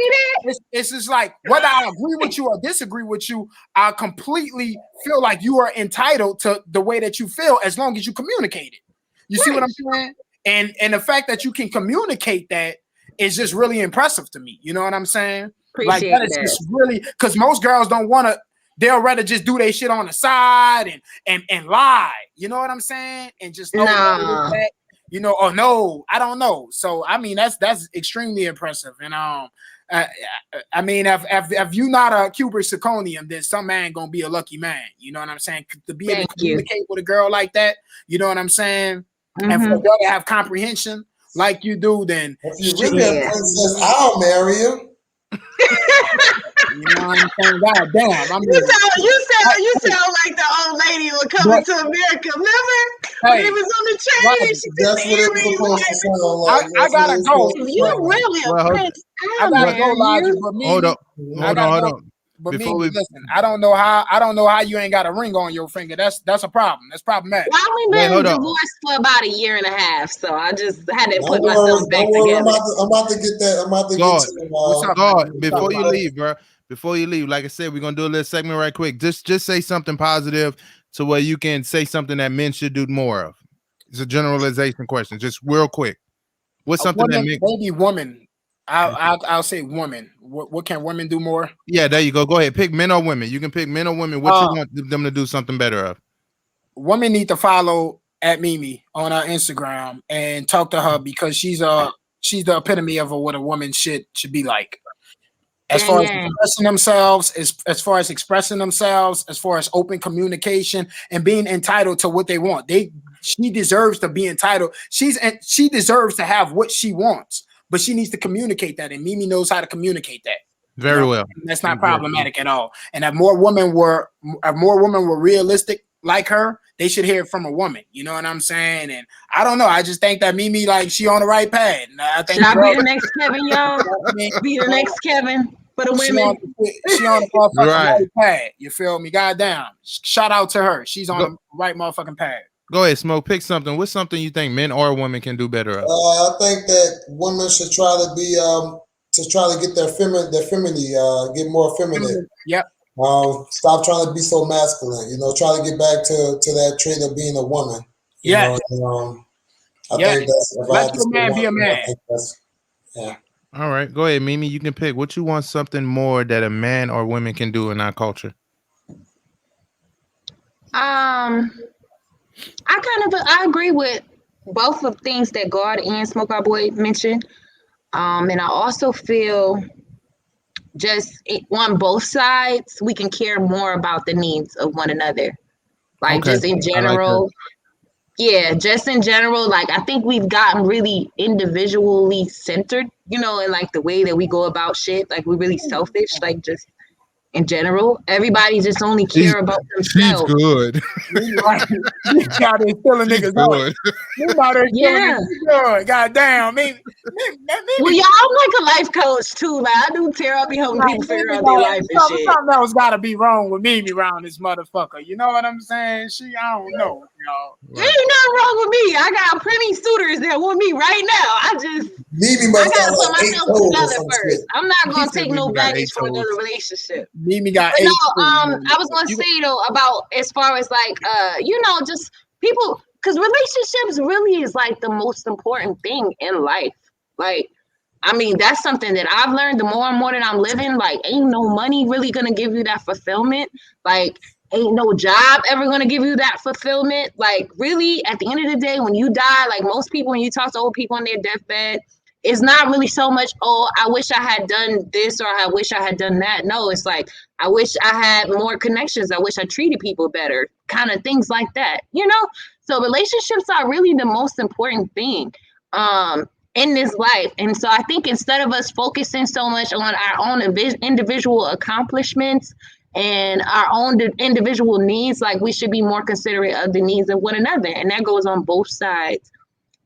it's just like whether I agree with you or disagree with you, I completely feel like you are entitled to the way that you feel as long as you communicate it. You see what I'm saying? And the fact that you can communicate that is just really impressive to me. You know what I'm saying? Appreciate like that is just really, because most girls don't want to. They'll rather just do their shit on the side and lie. You know what I'm saying? And just know that, or no, I don't know. So I mean, that's extremely impressive. And I mean, if you're not a Kubrick Zirconium, then some man gonna be a lucky man. You know what I'm saying? To be able to communicate with a girl like that, you know what I'm saying? Mm-hmm. And for a girl to have comprehension like you do, then I'll marry you. You know what I'm saying? God damn. I mean, you sound like the old lady who coming to America. Remember? It was on the train. That's what it was supposed to sound like. I gotta go. You're really a prince. I gotta go, Logic. But me, hold on. But listen, I don't know how you ain't got a ring on your finger. That's a problem. That's problematic. Well, I've been divorced for about a year and a half, so I just had to put myself back together. I'm about to get that. I'm about to get God, before you leave, bro. Before you leave, like I said, we're gonna do a little segment right quick. Just say something positive to where you can say something that men should do more of. It's a generalization question, just real quick. What's something that maybe woman? I'll say woman. What can women do more? Yeah, there you go. Go ahead. Pick men or women. You can pick men or women. What you want them to do something better of? Women need to follow at Mimi on our Instagram and talk to her because she's the epitome of what a woman should be like. As far as expressing themselves, as far as expressing themselves, as far as open communication and being entitled to what they want. She deserves to be entitled. She deserves to have what she wants, but she needs to communicate that, and Mimi knows how to communicate that. Very well. That's not problematic at all. And if more women were realistic like her, they should hear it from a woman. You know what I'm saying? And I don't know. I just think that Mimi, like, she on the right path. And I think should I be the next Kevin, y'all? Be the next Kevin for the women. She on the motherfucking right path. You feel me? Goddamn. Shout out to her. She's on the right motherfucking path. Go ahead, Smoke. Pick something. What's something you think men or women can do better of? I think that women should try to be get their femininity, get more feminine. Yep. Stop trying to be so masculine. You know, try to get back to that trait of being a woman. Yeah. I think that's let a man be a man. Yeah. All right, go ahead, Mimi. You can pick what you want. Something more that a man or women can do in our culture. I agree with both of things that God and Smoke Our Boy mentioned. And I also feel on both sides, we can care more about the needs of one another. Like just in general. Just in general, like I think we've gotten really individually centered, you know, in like the way that we go about shit. Like we're really selfish, like just in general. Everybody just only care about themselves. She's good. She's out there killing niggas. Good. Goddamn. Well, y'all, I'm like a life coach too. Like I do care. I'll be helping people figure out their life and shit. Something else gotta be wrong with Mimi around this motherfucker. You know what I'm saying? I don't know, y'all. There ain't nothing wrong with me. I got plenty suitors that want me right now. Mimi must I gotta have put like myself together first. I'm not gonna take no baggage for another relationship. Mimi got I was gonna say though about as far as like you know, just people, because relationships really is like the most important thing in life. Like, I mean, that's something that I've learned the more and more that I'm living. Like, ain't no money really gonna give you that fulfillment. Like, ain't no job ever gonna give you that fulfillment. Like, really, at the end of the day, when you die, like most people, when you talk to old people on their deathbed, it's not really so much, oh, I wish I had done this or I wish I had done that. No, it's like, I wish I had more connections. I wish I treated people better, kind of things like that, you know? So relationships are really the most important thing in this life. And so I think instead of us focusing so much on our own individual accomplishments and our own individual needs, like we should be more considerate of the needs of one another. And that goes on both sides,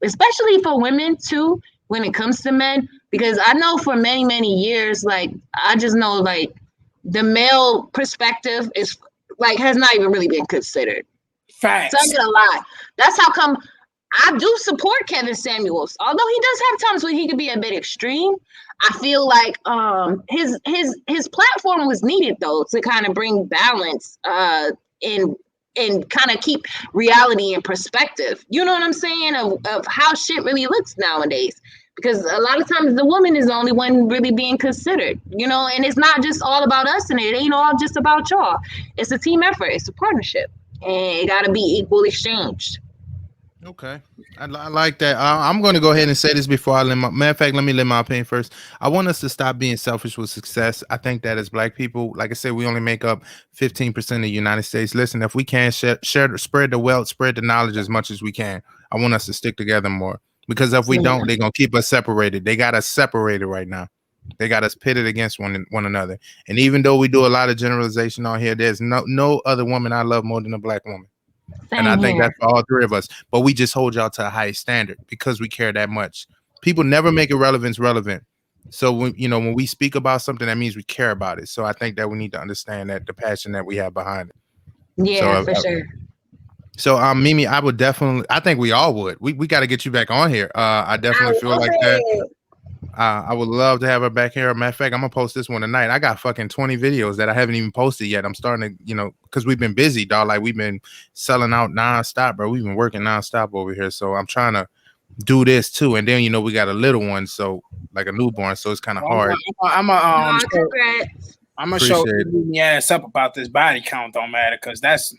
especially for women too, when it comes to men, because I know for many, many years, like, I just know like the male perspective is like, has not even really been considered. Facts. So I get a lot. That's how come I do support Kevin Samuels. Although he does have times when he can be a bit extreme, I feel like his platform was needed though to kind of bring balance and kind of keep reality in perspective. You know what I'm saying? Of how shit really looks nowadays. Because a lot of times the woman is the only one really being considered, you know, and it's not just all about us and it ain't all just about y'all. It's a team effort. It's a partnership and it got to be equal exchanged. Okay. I like that. I'm going to go ahead and say this before I matter of fact, let me let my opinion first. I want us to stop being selfish with success. I think that as Black people, like I said, we only make up 15% of the United States. Listen, if we can spread the wealth, spread the knowledge as much as we can, I want us to stick together more. Because if we don't, they're going to keep us separated. They got us separated right now. They got us pitted against one another. And even though we do a lot of generalization on here, there's no other woman I love more than a Black woman. And I think that's for all three of us. But we just hold y'all to a high standard because we care that much. People never make irrelevance relevant. So when we speak about something, that means we care about it. So I think that we need to understand that the passion that we have behind it. Yeah, for sure. So Mimi, I think we all would. We got to get you back on here. I definitely feel like that. I would love to have her back here. Matter of fact, I'm gonna post this one tonight. I got fucking 20 videos that I haven't even posted yet. I'm starting to, because we've been busy, dog. Like we've been selling out nonstop, bro. We've been working nonstop over here. So I'm trying to do this too. And then we got a little one, so like a newborn, so it's kind of hard. I'm gonna show you ass up about this body count don't matter, because that's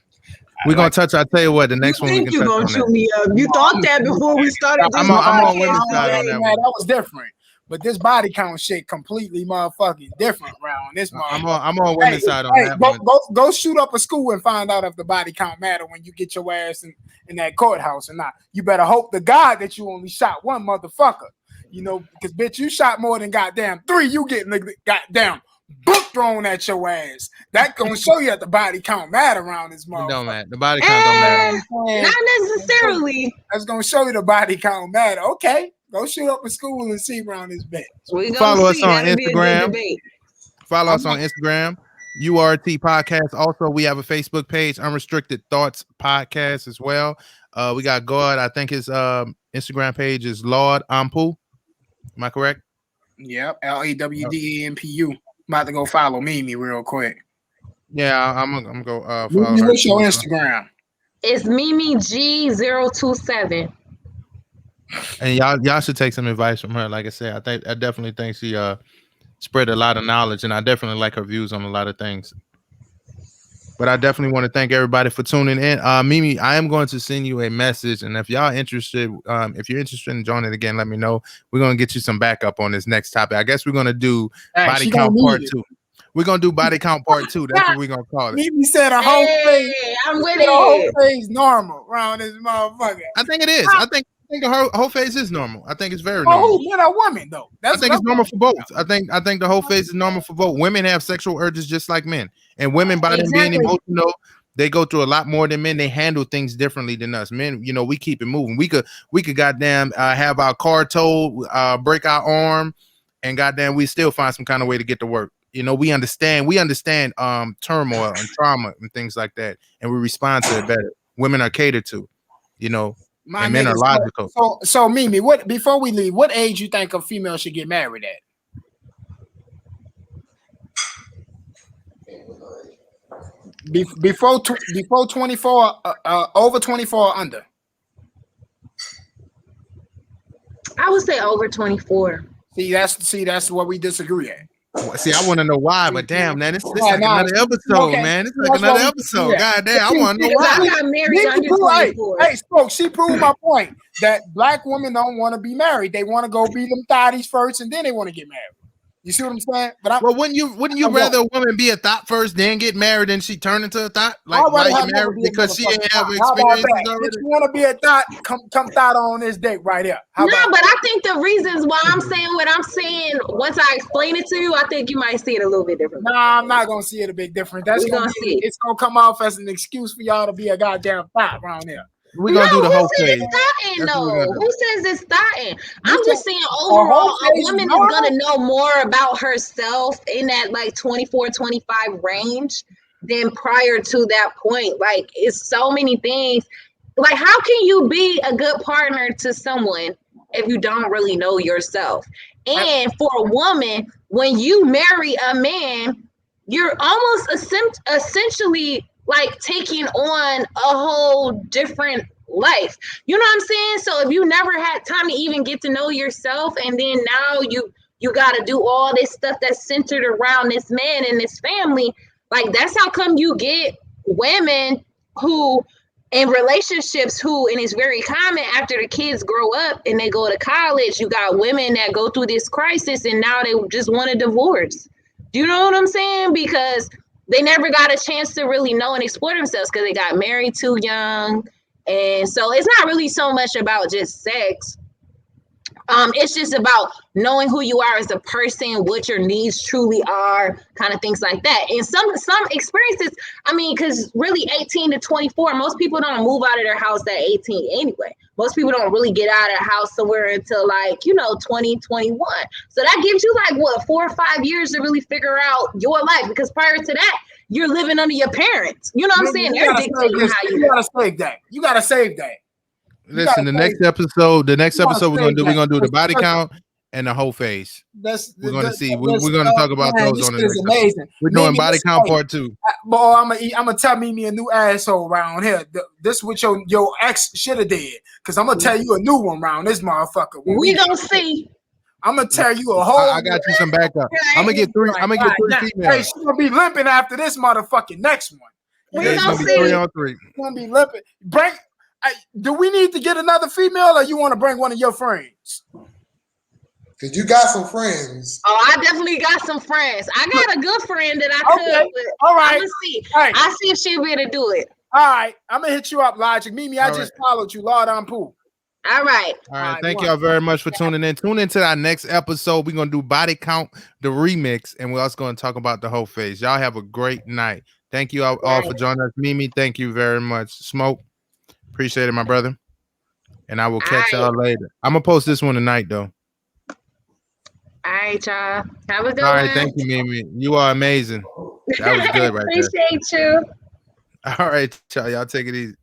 We're gonna touch. I tell you what, the next You one we think can you're touch gonna on shoot that. me up? You thought that before we started this I'm on podcast women's side on today. that Man, one. that was different. But this body count shit completely motherfucking different round this I'm motherfucker. on women's side on that go, one. go shoot up a school and find out if the body count matter when you get your ass in that courthouse or not. You better hope to God that you only shot one motherfucker. You know, because bitch, you shot more than goddamn 3. You getting the goddamn book thrown at your ass. That gonna show you that the body count matter around this It motherfucker. don't matter. The body count don't matter. Not necessarily. That's gonna show you the body count matter. Okay, go shoot up a school and see around this bitch. We gonna Follow us see. on That'll be a good Instagram. debate. Follow us on Instagram, URT Podcast. Also, we have a Facebook page, Unrestricted Thoughts Podcast as well. We got God. I think his Instagram page is Lord Ampu. Am I correct? Yep, LAWDAMPU. About to go follow Mimi real quick. Yeah, I'm gonna go follow Mimi, her. what's your Instagram? It's Mimi G027. And y'all should take some advice from her. Like I said, I definitely think she spread a lot of knowledge, and I definitely like her views on a lot of things. But I definitely want to thank everybody for tuning in. Mimi, I am going to send you a message, and if y'all interested, if you're interested in joining again, let me know. We're gonna get you some backup on this next topic. I guess we're gonna do body count part 2. We're gonna do body count part 2. That's what we're gonna call it. Mimi said a whole face. I'm with The whole it. face normal around this motherfucker. I think it is. I think her whole face is normal. I think it's very Oh, normal. who, man or woman though? I think it's normal for both. I think the whole face is normal for both. Women have sexual urges just like men, and women, by them being emotional, they go through a lot more than men. They handle things differently than us. Men, you know, we keep it moving. We could goddamn have our car towed, break our arm, and goddamn we still find some kind of way to get to work. You know, we understand turmoil and trauma and things like that, and we respond to it better. Women are catered to, you know. My and men are logical. So Mimi, what before we leave, what age you think a female should get married at? Before 24, over 24 or under. I would say over 24. See, that's what we disagree at. See, I want to know why, but damn, man, this Yeah, like nah, another episode, okay. man. It's like That's another what we- episode. yeah. God damn, I want to know Because I why. got married Mimi under proved- 24. Hey, Spoke, she proved my point that black women don't want to be married. They want to go be them thotties first, and then they want to get married. You see what I'm saying? But Well, wouldn't you I'm rather a woman be a thought first, then get married, and she turn into a thought? Like, I'd why rather get have never married be a because she ain't motherfucking have thot. How about experiences that? already? If you want to be a thought, come thought on this date right here. How No, about but I think the reasons why I'm saying what I'm saying, once I explain it to you, I think you might see it a little bit different. Nah, I'm not gonna see it a big difference. That's We gonna gonna be, see. it's gonna come off as an excuse for y'all to be a goddamn thought around here. We're gonna do the whole who says thing. it's thotting That's what though? we're gonna do. Who says it's thotting? I'm You just said saying whole overall, a face is woman is normal? gonna know more about herself in that like 24, 25 range than prior to that point. Like it's so many things. Like how can you be a good partner to someone if you don't really know yourself? And for a woman, when you marry a man, you're almost essentially like taking on a whole different life. You know what I'm saying? So if you never had time to even get to know yourself, and then now you got to do all this stuff that's centered around this man and this family, like that's how come you get women who in relationships who, and it's very common after the kids grow up and they go to college, you got women that go through this crisis and now they just want a divorce. Do you know what I'm saying? Because they never got a chance to really know and explore themselves because they got married too young. And so it's not really so much about just sex. It's just about knowing who you are as a person, what your needs truly are, kind of things like that. And some experiences, I mean, because really 18 to 24, most people don't move out of their house at 18 anyway. Most people don't really get out of the house somewhere until 20, 21. So that gives you 4 or 5 years to really figure out your life, because prior to that, you're living under your parents. You know what I'm saying? They're dictating how you gotta save that. You gotta save that. Listen, the next episode we're gonna do the body count and the whole face. We're gonna see. We're gonna talk about those on the next amazing. We're doing body count part 2. Boy, I'm gonna tell Mimi a new asshole around here. This is what your ex should have did. Cause I'm gonna tell you a new one around this motherfucker. We gonna see. I'm gonna tell you a whole. I got you some backup. I'm gonna get 3. I'm gonna get 3 females. Hey, she's gonna be limping after this motherfucking next one. We It's gonna gonna be see. 3-on-3. Gonna be limping. Do we need to get another female, or you want to bring one of your friends? Cause you got some friends. Oh, I definitely got some friends. I got a good friend that I could. Okay. But All right. I'm gonna see. Right. I see if she'll be able to do it. All right, I'm gonna hit you up, Logic. Mimi, I just followed you, Lord on Pooh. All right. All right, thank y'all very much for tuning in. Tune into our next episode. We're gonna do Body Count, the remix, and we're also gonna talk about the whole phase. Y'all have a great night. Thank you all for joining us. Mimi, thank you very much. Smoke, appreciate it, my brother. And I will catch y'all later. I'm gonna post this one tonight, though. All right, y'all. Have a good one. All right, thank you, Mimi. You are amazing. That was good right there. Appreciate you. All right, y'all take it easy.